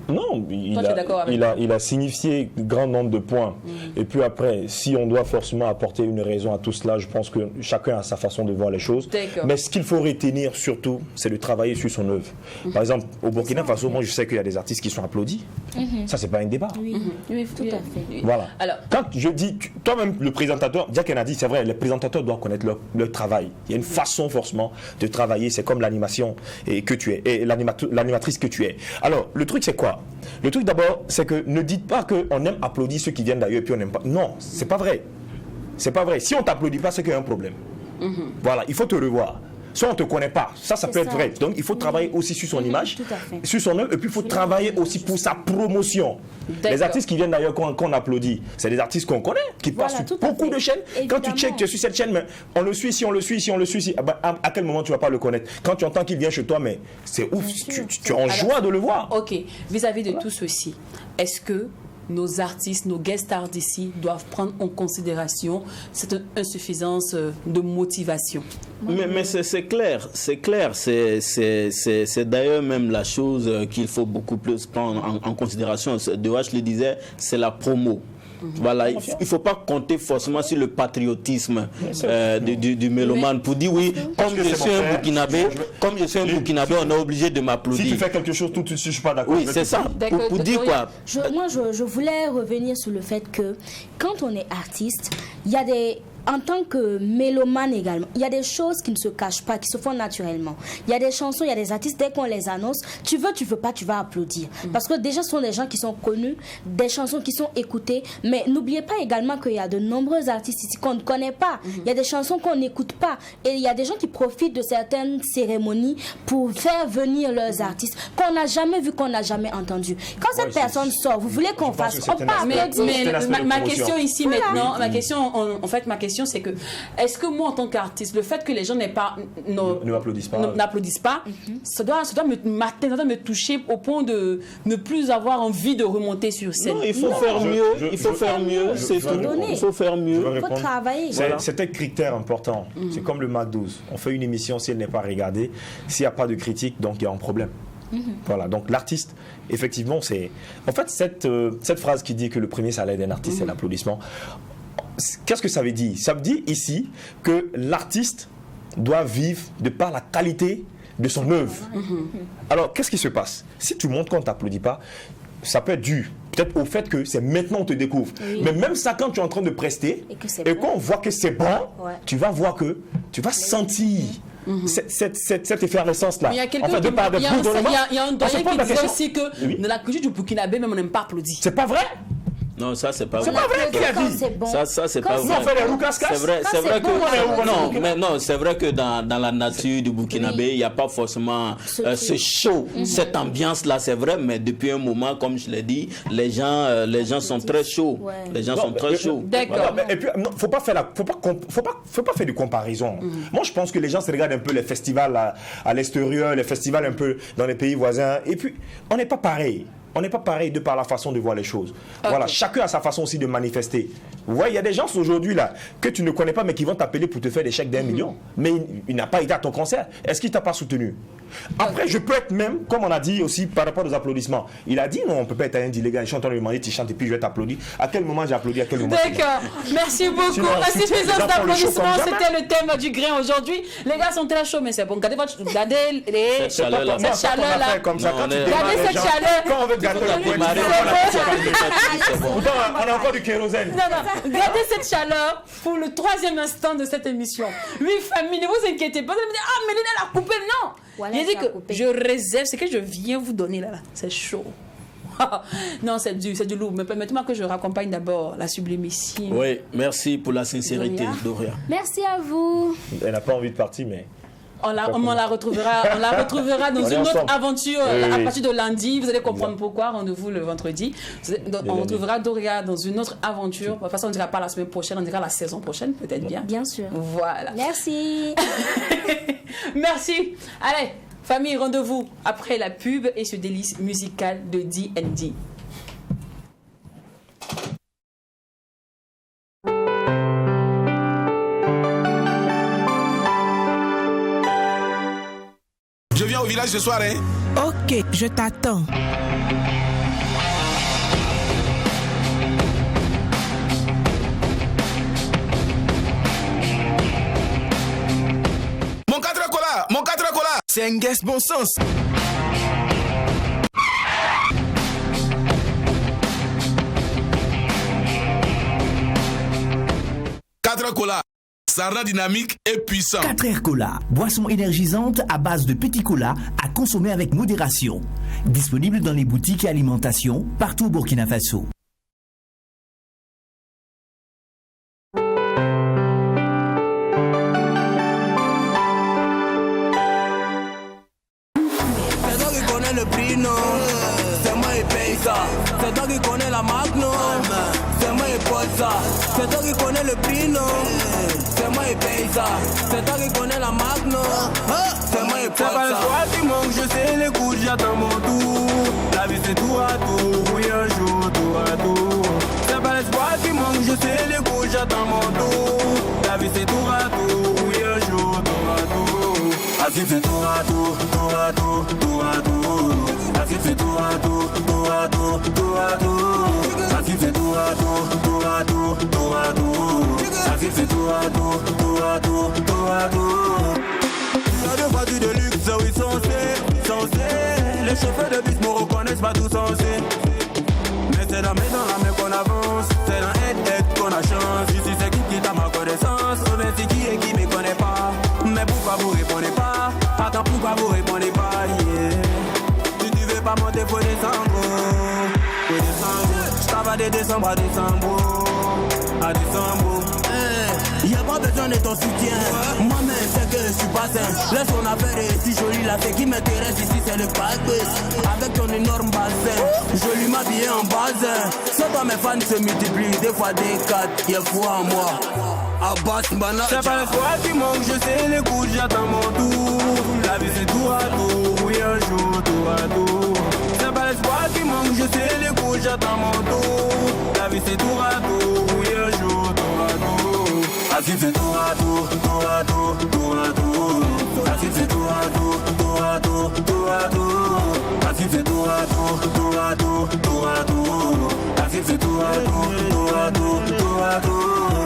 Non, il a signifié grand nombre de points. Et puis après, si on doit forcément apporter une raison à tout cela, je pense que chacun a sa façon de voir les choses. Mais ce qu'il faut retenir surtout, c'est de travailler sur son œuvre. Par exemple, au Burkina Faso, moi je sais qu'il y a des artistes qui sont applaudis. Ça, c'est pas un débat. Oui, tout à fait. Voilà. Alors, quand je dis, toi-même, le présentateur, Diaken a dit, c'est vrai, les présentateurs doivent connaître leur travail. Il y a une façon forcément de travailler, c'est comme l'animation que tu es, et l'animatrice que tu es. Alors, le truc c'est quoi? Le truc d'abord, c'est que ne dites pas qu'on aime applaudir ceux qui viennent d'ailleurs et puis on n'aime pas. Non, c'est pas vrai. C'est pas vrai. Si on t'applaudit pas, c'est qu'il y a un problème. Voilà, il faut te revoir. Soit on ne te connaît pas, ça peut être vrai. Donc il faut travailler aussi sur son image, sur son œuvre, et puis il faut travailler aussi pour sa promotion. Les artistes qui viennent d'ailleurs qu'on applaudit, c'est des artistes qu'on connaît, qui passent sur beaucoup de chaînes. Évidemment. Quand tu checkes, tu es sur cette chaîne, mais on le suit, si on le suit, si on le suit, à quel moment tu ne vas pas le connaître? Quand tu entends qu'il vient chez toi, mais c'est ouf, tu es en joie de le voir. Ok, vis-à-vis de tout ceci, est-ce que nos artistes, nos guest stars d'ici doivent prendre en considération cette insuffisance de motivation? Mais c'est clair, c'est d'ailleurs même la chose qu'il faut beaucoup plus prendre en considération. Dewache le disait, c'est la promo. Voilà, il ne faut pas compter forcément sur le patriotisme du mélomane pour dire oui, comme je suis un Burkinabé, on est obligé de m'applaudir. Si tu fais quelque chose tout de suite, je ne suis pas d'accord. Oui, c'est ça. Pour dire quoi? Moi, je voulais revenir sur le fait que quand on est artiste, il y a des... En tant que mélomane également, il y a des choses qui ne se cachent pas, qui se font naturellement. Il y a des chansons, il y a des artistes, dès qu'on les annonce, tu veux pas, tu vas applaudir. Parce que déjà, ce sont des gens qui sont connus, des chansons qui sont écoutées. Mais n'oubliez pas également qu'il y a de nombreux artistes ici qu'on ne connaît pas. Il y a des chansons qu'on n'écoute pas. Et il y a des gens qui profitent de certaines cérémonies pour faire venir leurs artistes qu'on n'a jamais vu, qu'on n'a jamais entendu. Quand cette personne sort, vous voulez qu'on fasse... On parle. Mais ma question ici maintenant, ma question c'est que, est-ce que moi en tant qu'artiste, le fait que les gens n'applaudissent pas, ça doit me toucher au point de ne plus avoir envie de remonter sur scène? Non, il faut faire mieux, c'est tout. Il faut faire mieux. Il faut travailler. C'est un critère important. C'est comme le Mac 12. On fait une émission, si elle n'est pas regardée, s'il n'y a pas de critique, donc il y a un problème. Voilà, donc l'artiste, effectivement, c'est... En fait, cette phrase qui dit que le premier salaire d'un artiste, c'est l'applaudissement, qu'est-ce que ça veut dire? Ça veut dire ici que l'artiste doit vivre de par la qualité de son œuvre. Alors, qu'est-ce qui se passe? Si tu montres qu'on ne t'applaudit pas, ça peut être dû peut-être au fait que c'est maintenant qu'on te découvre. Mais même ça, quand tu es en train de prester et qu'on voit que c'est bon, tu vas voir que tu vas sentir cette effervescence-là. Il y a un doyen qui dit aussi que dans la culture du Burkinabé, même on n'aime pas applaudir. C'est pas vrai? Non, ça c'est pas vrai. C'est pas vrai qu'il a dit. Ça c'est pas vrai. C'est vrai que dans la nature du Burkinabé, il n'y a pas forcément ce show, cette ambiance là, c'est vrai, mais depuis un moment, comme je l'ai dit, les gens sont très chauds. Les gens sont très chauds. D'accord. Et puis faut pas faire de comparaison. Moi je pense que les gens se regardent un peu les festivals à l'extérieur, les festivals un peu dans les pays voisins, et puis on n'est pas pareil. On n'est pas pareil de par la façon de voir les choses. Voilà, chacun a sa façon aussi de manifester. Vous voyez, il y a des gens aujourd'hui là que tu ne connais pas mais qui vont t'appeler pour te faire des chèques d'1 million. Mais il n'a pas été à ton concert. Est-ce qu'il t'a pas soutenu? Après, je peux être même, comme on a dit aussi par rapport aux applaudissements. Il a dit non, on ne peut pas être un illégal. Je suis en train de lui demander, tu chantes et puis je vais t'applaudir. À quel moment j'ai applaudi, à quel moment? D'accord, merci beaucoup. Insuffisance d'applaudissements, c'était le thème du grain aujourd'hui. Les gars sont très chauds, mais c'est bon. Regardez cette chaleur là. Comme ça, regardez cette chaleur. Quand on veut gâteau la pointe. Pourtant, on a encore du kérosène. Non, gardez cette chaleur pour le 3e instant de cette émission. Oui, famille, ne vous inquiétez pas. Vous allez me dire, ah, Méline, elle a coupé. Non. Voilà, J'ai dit que je réserve ce que je viens vous donner là. C'est chaud. Non, c'est du lourd. Mais permettez-moi que je raccompagne d'abord la sublimissime. Oui, merci pour la sincérité, Doria. Merci à vous. Elle n'a pas envie de partir, mais... On la retrouvera dans une autre aventure à partir de lundi. Vous allez comprendre pourquoi. Rendez-vous le vendredi. On retrouvera Doria dans une autre aventure. De toute façon, on ne dira pas la semaine prochaine, on dira la saison prochaine, peut-être bien. Bien sûr. Voilà. Merci. Merci. Allez, famille, rendez-vous après la pub et ce délice musical de D&D. Je viens au village ce soir, hein? Ok, je t'attends. Mon 4 cola, c'est un guest bon sens. Cola, ça rend dynamique et puissant. 4R Cola, boisson énergisante à base de petits colas à consommer avec modération. Disponible dans les boutiques et alimentation partout au Burkina Faso. C'est toi qui connais le prix, non? C'est moi qui paye ça. C'est toi qui connais la marque, non? C'est moi qui porte ça. C'est toi qui connais le prix, non? C'est moi qui paye ça. C'est toi qui connais la marque, non? C'est moi qui porte ça. C'est pas le soir qui manque, je sais les coups, j'attends mon tour. La vie c'est tour à tour, oui un jour tour à tour. C'est pas l'espoir qui manque, je sais les coups, j'attends mon tour. La vie c'est tour à tour, oui un jour tour à tour. Ainsi fait tour à tour, tour à tour, tour à tour. Ainsi fait tour à tour, tour à tour, tour à tour. Ainsi fait tour à tour, tour à tour, tour à tour. Ainsi fait tour à tour, tour à tour, tour à tour. Il y a des voitures de luxe, oui censé. Les chauffeurs de bus me reconnaissent pas tout censé. Mais c'est dans la main qu'on avance. C'est dans aide qu'on a chance. Ici c'est qui t'a ma connaissance. On est qui me connaît pas. Mais pourquoi vous répondez pas? Attends, pourquoi vous répondez pas? Yeah. Si tu veux pas monter, faut descendre. Je t'avais de décembre à décembre. À décembre. Y'a pas besoin de ton soutien. Moi-même, c'est que je suis pas sain. Laisse ton affaire est si jolie là. Ce qui m'intéresse ici, c'est le package. Avec ton énorme bassin, je lui m'habille en bazin. Sans toi, mes fans se multiplient. Des fois des 4, y'a foi en moi. C'est pas l'espoir qui manque, je sais les coups, j'attends mon tour. La vie c'est tour à tour, oui un jour tour à tour. C'est pas l'espoir qui manque, je sais les coups, j'attends mon tour. La vie c'est tour à tour, oui un jour tour à tour. Ainsi fait tour à tour, tour à tour, tour à tour. Ainsi fait tour à tour, tour à tour, tour à tour. Ainsi fait tour à tour, tour à tour, tour à tour. Ainsi fait tour à tour, tour à tour, tour à tour.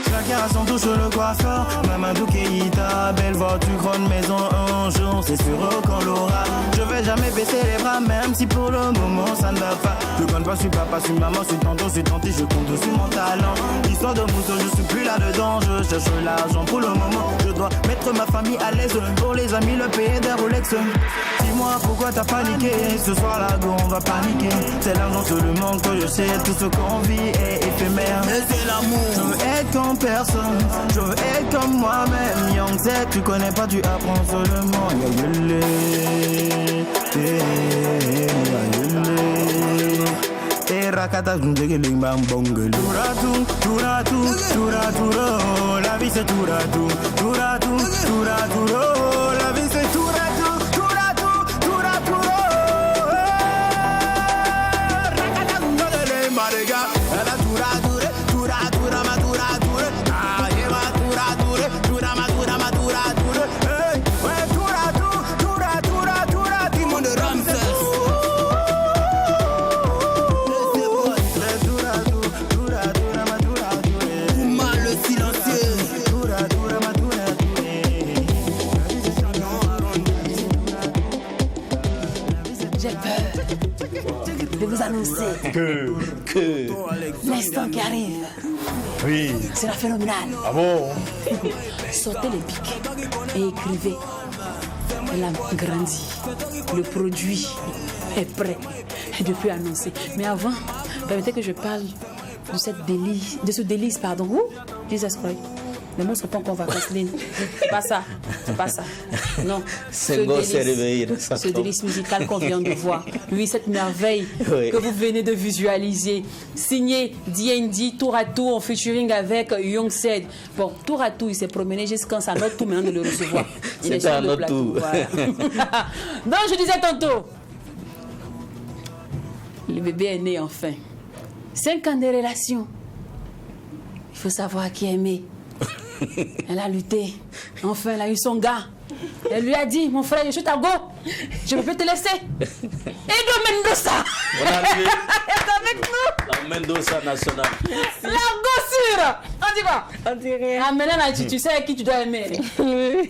Chacun a son tour sur le coiffeur. Mamadou Keïta, belle voiture, grande maison un jour, c'est sûr qu'on l'aura. Je vais jamais baisser les bras, même si pour le moment ça ne va pas. Je compte pas sur papa, sur maman, sur tonton, sur tante, je compte sur mon talent. Histoire de moto, je suis plus là-dedans, je cherche l'argent pour le moment. Je dois mettre ma famille à l'aise, pour les amis, le payer des Rolex. Dis-moi pourquoi t'as paniqué, ce soir là on va paniquer. C'est l'argent que le manque, que je sais, tout ce qu'on vit est éphémère. Mais c'est l'amour. Je veux être comme personne, je veux être comme moi-même. Young Z, tu connais pas, tu apprends seulement. Et rakata gundegeling bang bongel. Touratu, touratu, touratu, la vie c'est touratu, touratu, touratu, la vie c'est touratu, touratu, touratu. Rakata gundegeling marega, la touratu, touratu, ramatura. que... L'instant qui arrive, Oui. sera phénoménal. Ah bon? Sortez les pics et écrivez. Elle a grandi. Le produit est prêt. Et depuis annoncé. Mais avant, permettez que je parle de ce délice, pardon. Ouh, Jesus Christ. Les mots ne sont pas encore vacances. C'est pas ça. C'est pas ça. Non. C'est bon, c'est réveillé de sa Ce délice musical qu'on vient de voir. Oui, cette merveille que vous venez de visualiser. Signé D&D tour à tour en featuring avec Young Said. Bon, tour à tour, il s'est promené jusqu'à sa note tout maintenant de le recevoir. Il est sur le plateau. Voilà. Donc, je disais tantôt, le bébé est né enfin. 5 ans de relation. Il faut savoir qui aimer. Elle a lutté. Enfin, elle a eu son gars. Elle lui a dit, mon frère, je suis ta go. Je ne peux plus te laisser. Edo Mendoza. On est arrivé. est avec nous. La Mendoza nationale. La gossure. On dit quoi? On dirait. Ah, maintenant, là, tu sais à qui tu dois aimer. Oui.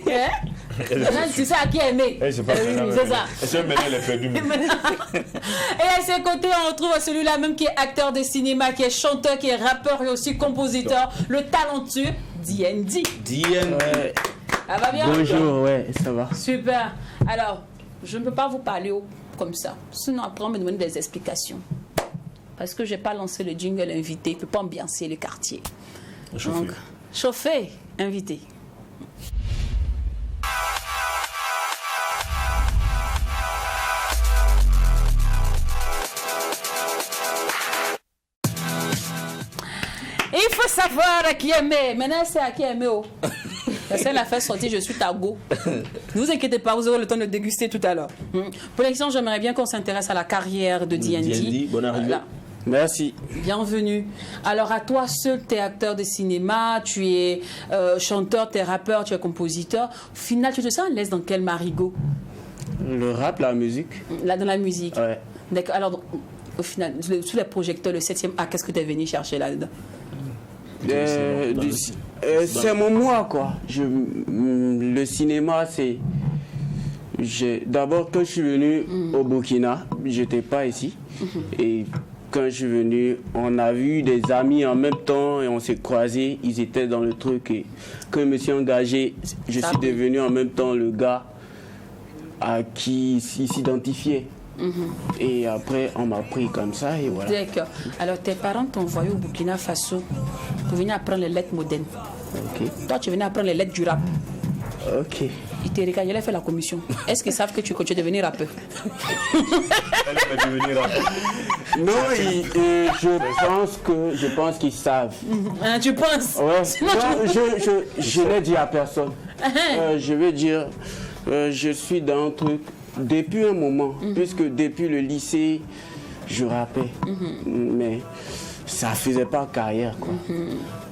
Maintenant, tu sais à qui aimer. C'est pas c'est ça. Est-ce que maintenant elle est perdue? Et à ses côtés, on retrouve celui-là même qui est acteur de cinéma, qui est chanteur, qui est rappeur et aussi compositeur, le talentueux D&D. D&D. Ça va bien? Bonjour, ouais, ça va. Super. Alors, je ne peux pas vous parler comme ça. Sinon, après, on me demande des explications. Parce que je n'ai pas lancé le jingle invité. Il ne peut pas ambiancer le quartier. Chauffer. Donc, chauffer, invité. Il faut savoir à qui aimer. Maintenant, c'est à qui aimer. La scène l'a fait sortir, je suis ta go. Ne vous inquiétez pas, vous aurez le temps de déguster tout à l'heure. Pour l'instant, j'aimerais bien qu'on s'intéresse à la carrière de D&D. Bonne arrivée. Voilà. Merci. Bienvenue. Alors, à toi seul, tu es acteur de cinéma, tu es chanteur, tu es rappeur, tu es compositeur. Au final, tu te sens à l'aise dans quel marigot? Le rap, la musique. Là, dans la musique. Ouais. D'accord. Alors, au final, sous les projecteurs, le 7e A, qu'est-ce que tu es venu chercher là-dedans? C'est mon moi, quoi. Le cinéma, c'est... D'abord, quand je suis venu au Burkina, j'étais pas ici. Et quand je suis venu, on a vu des amis en même temps et on s'est croisés. Ils étaient dans le truc. Et quand je me suis engagé, je suis devenu en même temps le gars à qui ils s'identifiaient. Et après, on m'a pris comme ça et voilà. D'accord. Alors, tes parents t'ont envoyé au Burkina Faso pour venir apprendre les lettres modernes. Ok. Toi, tu venais apprendre les lettres du rap. Ok. Ils te regardent, il a fait la commission. Est-ce qu'ils savent que tu es devenu rappeur? Non, je pense qu'ils savent. Hein, tu penses? Ouais. Non, je n'ai dit à personne. Je veux dire, je suis dans un truc depuis un moment, puisque depuis le lycée, je rappais. Mais ça ne faisait pas carrière, quoi.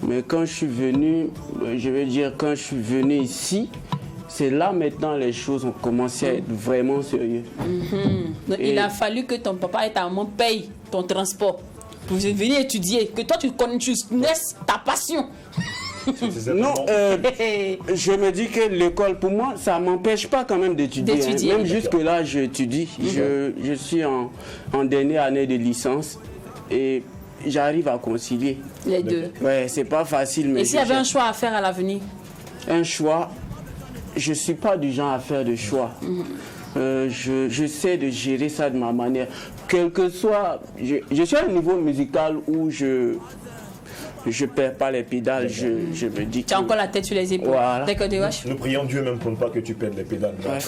Mais quand je suis venu, je veux dire, quand je suis venu ici, c'est là maintenant les choses ont commencé à être vraiment sérieuses. Donc, il a fallu que ton papa et ta maman payent ton transport pour venir étudier, que toi tu connaisses ta passion. Non, je me dis que l'école, pour moi, ça ne m'empêche pas quand même d'étudier. Même jusque-là, j'étudie. Je suis en dernière année de licence et j'arrive à concilier. Les deux. Ouais, c'est pas facile. Mais et s'il y avait un choix à faire à l'avenir? Un choix, je ne suis pas du genre à faire de choix. J'essaie de gérer ça de ma manière. Quel que soit... Je suis à un niveau musical où je ne perds pas les pédales, je me dis... Tu as encore la tête sur les épaules. Voilà. Nous prions Dieu même pour ne pas que tu perdes les pédales. Ouais.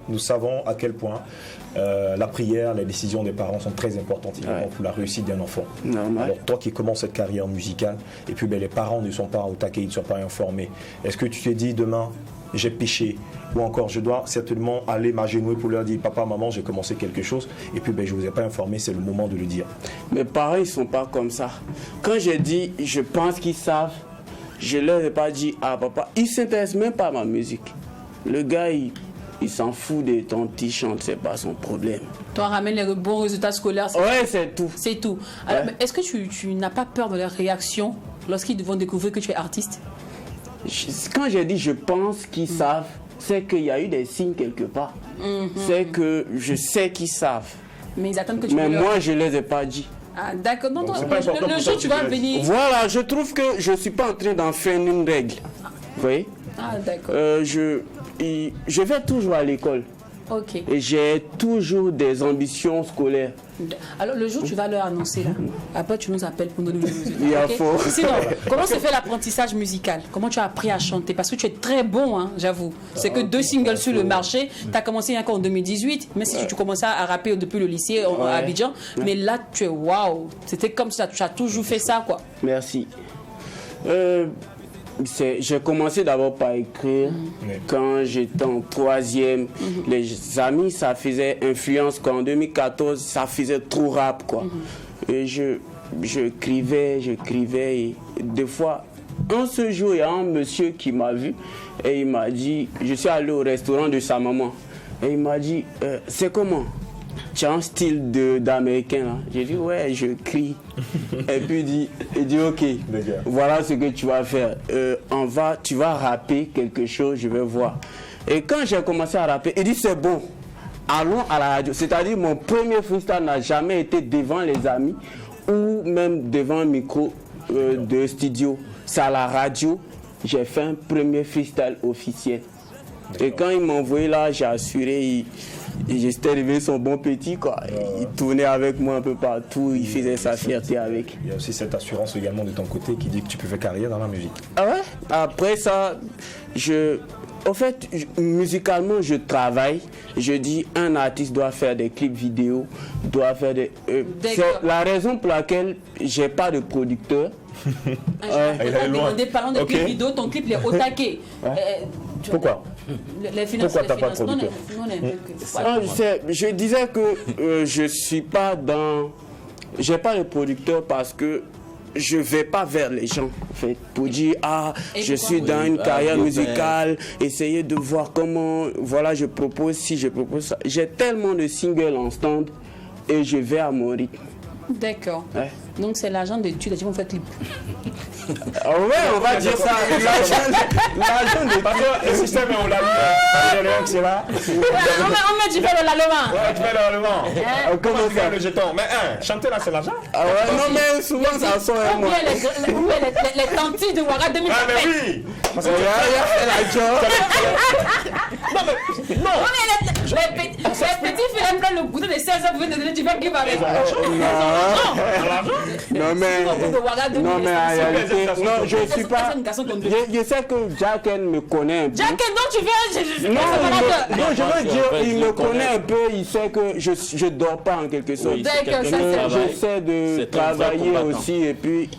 Nous savons à quel point la prière, les décisions des parents sont très importantes pour la réussite d'un enfant. Normal. Alors toi qui commences cette carrière musicale, et puis les parents ne sont pas au taquet, ils ne sont pas informés. Est-ce que tu te dis demain, j'ai péché, ou encore je dois certainement aller m'agenouiller pour leur dire papa, maman, j'ai commencé quelque chose et puis je ne vous ai pas informé, c'est le moment de le dire? Mes parents, ils ne sont pas comme ça. Quand j'ai dit je pense qu'ils savent, je ne leur ai pas dit ah papa, ils ne s'intéressent même pas à ma musique. Le gars, il s'en fout de ton petit chant, c'est pas son problème. Toi, ramène les bons résultats scolaires. Ouais, c'est tout. C'est tout. Alors, est-ce que tu n'as pas peur de leur réaction lorsqu'ils vont découvrir que tu es artiste? Quand j'ai dit je pense qu'ils savent, c'est qu'il y a eu des signes quelque part. C'est que je sais qu'ils savent. Mais ils attendent que tu Mais moi, je ne les ai pas dit. Ah, d'accord. Non, Donc, non, c'est pas important le pour jour toi, tu vas tu te laisses. venir. Voilà, je trouve que je ne suis pas en train d'en faire une règle. Vous voyez? Ah, d'accord. Je vais toujours à l'école. Ok. Et j'ai toujours des ambitions scolaires. Alors, le jour tu vas leur annoncer là, après tu nous appelles pour nous donner le résultat. Il y a ok? fort. Sinon, comment se fait l'apprentissage musical? Comment tu as appris à chanter? Parce que tu es très bon, hein, j'avoue. C'est que 2 singles sur le marché. Tu as commencé encore en 2018, même si tu commençais à rapper depuis le lycée à Abidjan. Mais là, tu es waouh. C'était comme ça, tu as toujours fait ça, quoi. Merci. J'ai commencé d'abord par écrire quand j'étais en 3e. Les amis, ça faisait influence. Quand en 2014, ça faisait trop rap, quoi. Et j'écrivais. Et des fois, ce jour, il y a un monsieur qui m'a vu et il m'a dit, je suis allé au restaurant de sa maman. Et il m'a dit, c'est comment? Tu as un style d'américain là. J'ai dit ouais, je crie. Et puis il dit ok, voilà ce que tu vas faire. Tu vas rapper quelque chose, je vais voir. Et quand j'ai commencé à rapper, il dit c'est bon, allons à la radio. C'est-à-dire mon premier freestyle n'a jamais été devant les amis ou même devant un micro de studio. C'est à la radio, j'ai fait un premier freestyle officiel. Et quand il m'a envoyé là, j'ai assuré, j'étais arrivé son bon petit, quoi. Il tournait avec moi un peu partout, il faisait sa fierté avec. Il y a aussi cette assurance également de ton côté qui dit que tu peux faire carrière dans la musique. Ah ouais? Après ça, musicalement, je travaille. Je dis, un artiste doit faire des clips vidéo, doit faire des... c'est la raison pour laquelle j'ai pas de producteur. Parlant de clips vidéo, ton clip est au taquet. Pourquoi? Pourquoi t'as pas de producteur? Je disais que je suis pas dans... J'ai pas de producteur parce que je vais pas vers les gens, en fait, pour dire je suis dans une carrière musicale, essayer de voir comment, voilà, je propose ci, je propose ça. J'ai tellement de singles en stand et je vais à mon rythme. D'accord. Ouais. Donc c'est l'argent d'études, tu vas faire clip. Ouais, on va dire ça. L'argent d'études. Parce que le système, on l'a vu. C'est là. On met du fait de l'allemand. Ouais, tu fais l'allemand. Comment faire le jeton? Mais chanter là, c'est l'argent. Ah ouais, non, mais souvent ça sort un mois. Les tantis de Ouaga 2020. Ah, mais oui. Parce que la job. Non, mais non. Les petits films prennent le goûter de 16 ans pour venir donner du verre qui va avec. Non, mais en réalité, non, je suis pas. Je sais que Jacken me connaît un peu. Jacken, non, tu viens. Non, je veux dire, il me connaît un peu, il sait que je dors pas en quelque sorte. J'essaie de travailler aussi et puis.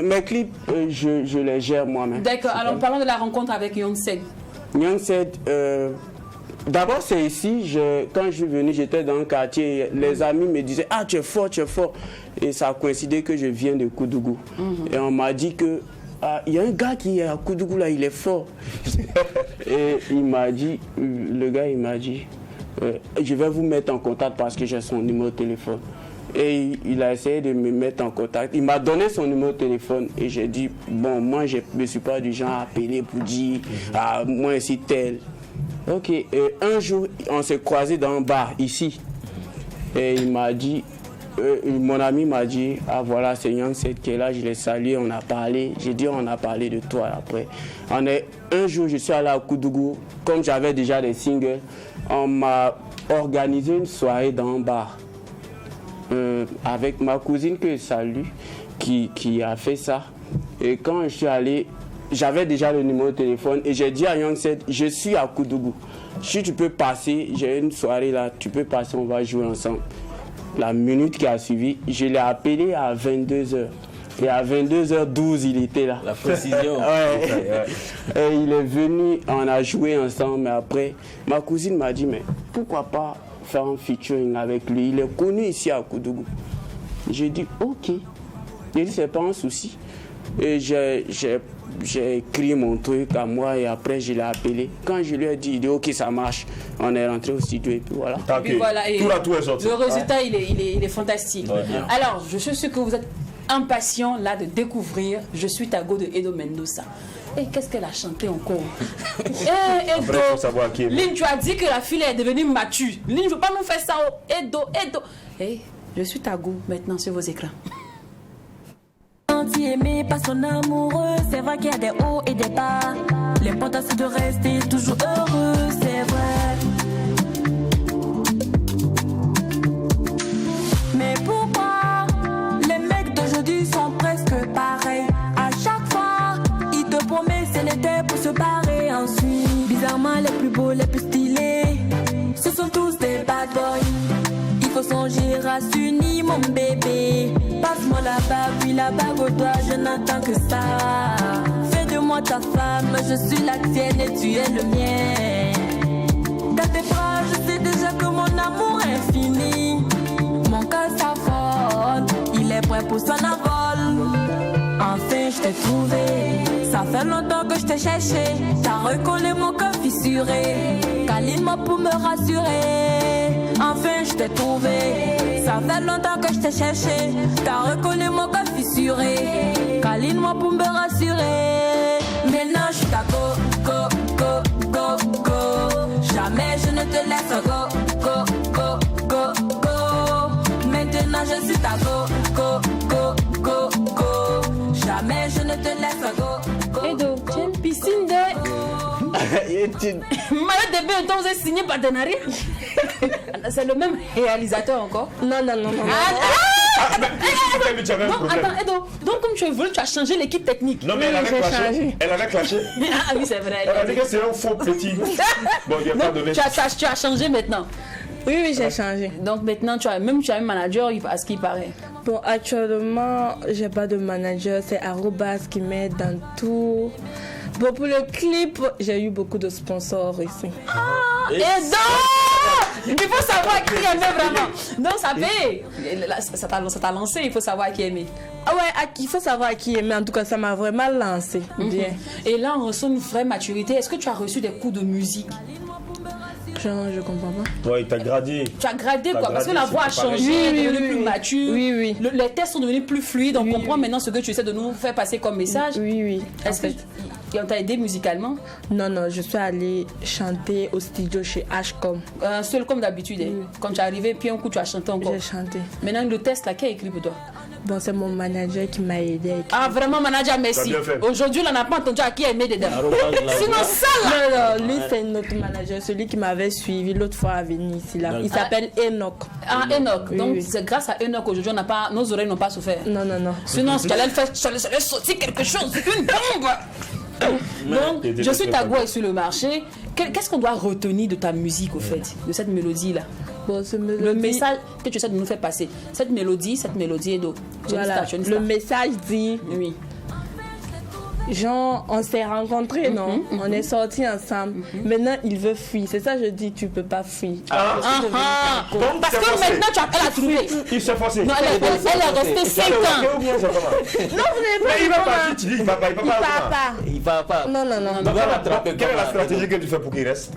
Mes clips, je les gère moi-même. D'accord, alors parlons de la rencontre avec Young Sed. Young Sed, d'abord c'est ici, quand je suis venu, j'étais dans un quartier, les amis me disaient « Ah, tu es fort, tu es fort ». Et ça a coïncidé que je viens de Koudougou. Et on m'a dit que il y a un gars qui est à Koudougou là, il est fort. Et le gars il m'a dit « Je vais vous mettre en contact parce que j'ai son numéro de téléphone ». Et il a essayé de me mettre en contact. Il m'a donné son numéro de téléphone et j'ai dit, bon, moi, je ne suis pas du genre à appeler pour dire, moi, ici, tel. Ok, et un jour, on s'est croisés dans un bar, ici. Et il m'a dit, mon ami m'a dit, voilà, c'est Young Sed qui est là, je l'ai salué, on a parlé. J'ai dit, on a parlé de toi après. Un jour, je suis allé à Koudougou, comme j'avais déjà des singles, on m'a organisé une soirée dans un bar. Avec ma cousine que je salue, qui a fait ça. Et quand je suis allé, j'avais déjà le numéro de téléphone et j'ai dit à Young Sed, je suis à Koudougou. Si tu peux passer, j'ai une soirée là, tu peux passer, on va jouer ensemble. La minute qui a suivi, je l'ai appelé à 22h. Et à 22h12, il était là. La précision. Et il est venu, on a joué ensemble. Mais après, ma cousine m'a dit, mais pourquoi pas faire un featuring avec lui. Il est connu ici à Koudougou. J'ai dit ok. Il dit c'est pas un souci. Et j'ai écrit mon truc à moi et après je l'ai appelé. Quand je lui ai dit, il dit ok, ça marche. On est rentré au studio et puis voilà. Okay. Et puis voilà, et tout est sorti. Le résultat il est fantastique. Ouais. Alors je suis sûr que vous êtes impatient là de découvrir Je suis Tago de Edo Mendoza. Et qu'est-ce qu'elle a chanté encore? Après, faut savoir qui est. Lynn, tu as dit que la fille est devenue mature. Lynn, ne veux pas nous faire ça. Edo. Je suis Tago maintenant sur vos écrans. Aimé par son amoureux, c'est vrai qu'il y a des hauts et des bas. L'important c'est de rester toujours heureux, c'est vrai. Mais pourquoi les mecs d'aujourd'hui sont presque pareils? À chaque fois, ils te promettent c'est l'été pour se barrer ensuite. Bizarrement, les plus beaux, les plus stylés, ce sont tous des bad boys. Il faut songer à s'unir, mon bébé. Passe-moi la bague, puis la bague au doigt, je n'attends que ça. Fais de moi ta femme, je suis la tienne et tu es le mien. Dans tes bras, je sais déjà que mon amour est fini. Mon cœur s'affole, il est prêt pour son envol. Enfin, je t'ai trouvé. Ça fait longtemps que je t'ai cherché. T'as recollé mon cœur fissuré. Câline-moi pour me rassurer. Enfin, je t'ai trouvé. Ça fait longtemps que je t'ai cherché. T'as recollé mon cœur fissuré. Câline-moi pour me rassurer. Maintenant, je suis ta go, go, go, go, go. Jamais je ne te laisse go, go, go, go, go. Maintenant, je suis ta go, go, go, go, go. Jamais je ne te laisse go. Edo, tu as une piscine de... Maillot de bain, vous avez signé partenariat. C'est le même réalisateur encore? Non. Attends, Edo, donc comme tu as voulu, tu as changé l'équipe technique. Non, mais elle avait clashé. Elle avait clashé. Ah oui, c'est vrai. Elle a dit que c'est un faux petit. Bon, il n'y a pas de tu as changé maintenant. Oui, j'ai changé. Donc maintenant, tu as un manager, à ce qui paraît. Bon, actuellement, j'ai pas de manager. C'est Arobase qui m'aide dans tout. Bon, pour le clip, j'ai eu beaucoup de sponsors ici. Et donc, il faut savoir qui aimait vraiment. Donc, ça paye. Ça t'a lancé, il faut savoir qui aimait. Ah ouais, il faut savoir qui aimait. En tout cas, ça m'a vraiment lancé. Bien. Et là, on ressent une vraie maturité. Est-ce que tu as reçu des cours de musique? Je comprends pas. Ouais, il t'a gradé. Tu as gradé quoi? Parce que la voix a changé, elle est devenue plus mature. Oui. Les textes sont devenus plus fluides. On comprend maintenant ce que tu essaies de nous faire passer comme message. Oui. Est-ce que on t'a aidé musicalement? Non, je suis allée chanter au studio chez Hcom. Seul comme d'habitude. Quand tu es arrivé, puis un coup tu as chanté encore. J'ai chanté. Maintenant, le test là, qui a écrit pour toi? Bon, c'est mon manager qui m'a aidé. Ah, vraiment, manager, merci. Aujourd'hui, on n'a pas entendu à qui aimer dedans. Sinon, ça là. Non, lui, c'est notre manager, celui qui m'avait suivi l'autre fois à venir ici. Là. Il s'appelle Enoch. Ah, Enoch. Donc, c'est grâce à Enoch aujourd'hui, nos oreilles n'ont pas souffert. Non. Sinon, si tu allais le faire, ça allait sortir quelque chose, une bombe. Donc, je suis Tago sur le marché. Qu'est-ce qu'on doit retenir de ta musique, au fait, de cette mélodie-là? Bon, le message que tu essaies de nous faire passer, cette mélodie est d'eau. Voilà, le message dit, oui. Genre, on s'est rencontrés, non? On est sortis ensemble. Maintenant, il veut fuir. C'est ça, je dis, tu peux pas fuir. Parce que maintenant, elle a trouvé. Il s'est forcé. Non, elle est restée 5 ans. Non, vous n'avez pas. Il va partir, tu dis, il va pas. Il va pas. Non. Quelle est la stratégie que tu fais pour qu'il reste?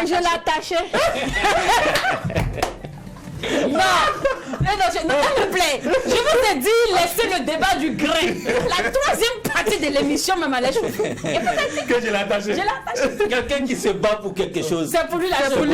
Je l'attachais. Non, s'il me plaît, je vous ai dit, laissez le débat du grain. La troisième partie de l'émission, même allait chauffer. Que je l'ai attaché. Quelqu'un qui se bat pour quelque chose. C'est pour lui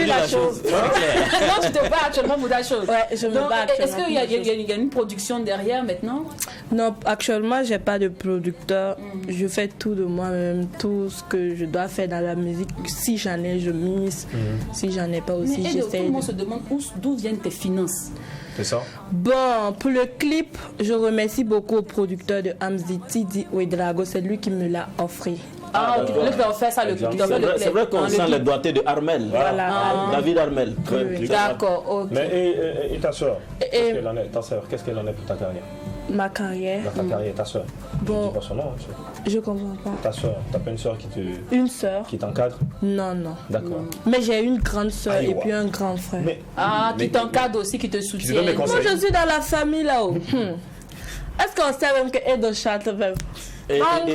la chose. Non, tu te bats actuellement pour la chose. Ouais, je me bats actuellement. Est-ce qu'il y a une production derrière maintenant? Non, actuellement, j'ai pas de producteur. Je fais tout de moi-même, tout ce que je dois faire dans la musique. Si j'en ai, je mise. Si j'en ai pas aussi, j'essaie. Tout le monde se demande d'où viennent tes finances. C'est ça. Bon, pour le clip, je remercie beaucoup au producteur de Amzi, Tidi Ouedrago. C'est lui qui me l'a offert. Ah, ok. Lui qui doit faire ça, le clip. C'est vrai qu'on sent les doigtés de Armel. Voilà. David Armel. Oui. D'accord, ok. Mais et ta soeur? Qu'est-ce qu'elle en est pour ta carrière? Ma carrière. Dans ta carrière, ta soeur. Bon. Je dis pas son nom. Je comprends pas. Ta soeur, t'as pas une soeur qui te. Une soeur. Qui t'encadre? Non. D'accord. Mais j'ai une grande soeur et puis un grand frère. Qui t'encadre aussi, qui te soutient. Moi, je suis dans la famille là-haut. Est-ce qu'on sait même que Edo chante même?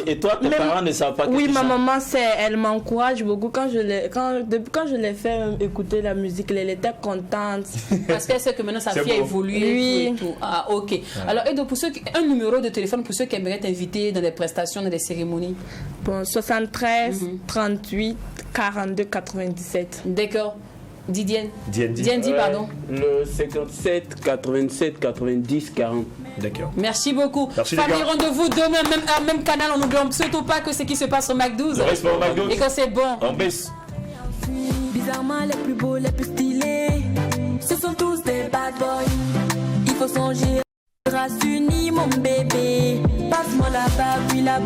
Et toi, tes parents ne savent pas que oui, tu ma chantes. maman, elle m'encourage beaucoup. Depuis quand je l'ai fait écouter la musique, elle était contente. Parce qu'elle sait que maintenant sa fille a évolué. Oui. Et tout. Ah, ok. Ouais. Alors, Edo, un numéro de téléphone pour ceux qui aimeraient t'inviter dans des prestations, dans des cérémonies. Bon, 73 38 42 97. D'accord. Didier. Didier, pardon. Le 57 87 90 40. D'accord. Merci beaucoup. Merci Famille, rendez-vous demain, même heure, même canal. On n'oublie surtout pas que ce qui se passe au Mac 12. Le reste au Mac 12. Et que c'est bon. On baisse. Bizarrement, les plus beaux, les plus stylés, ce sont tous des bad boys. Il faut songer, race unie, mon bébé. Passe-moi la bas puis la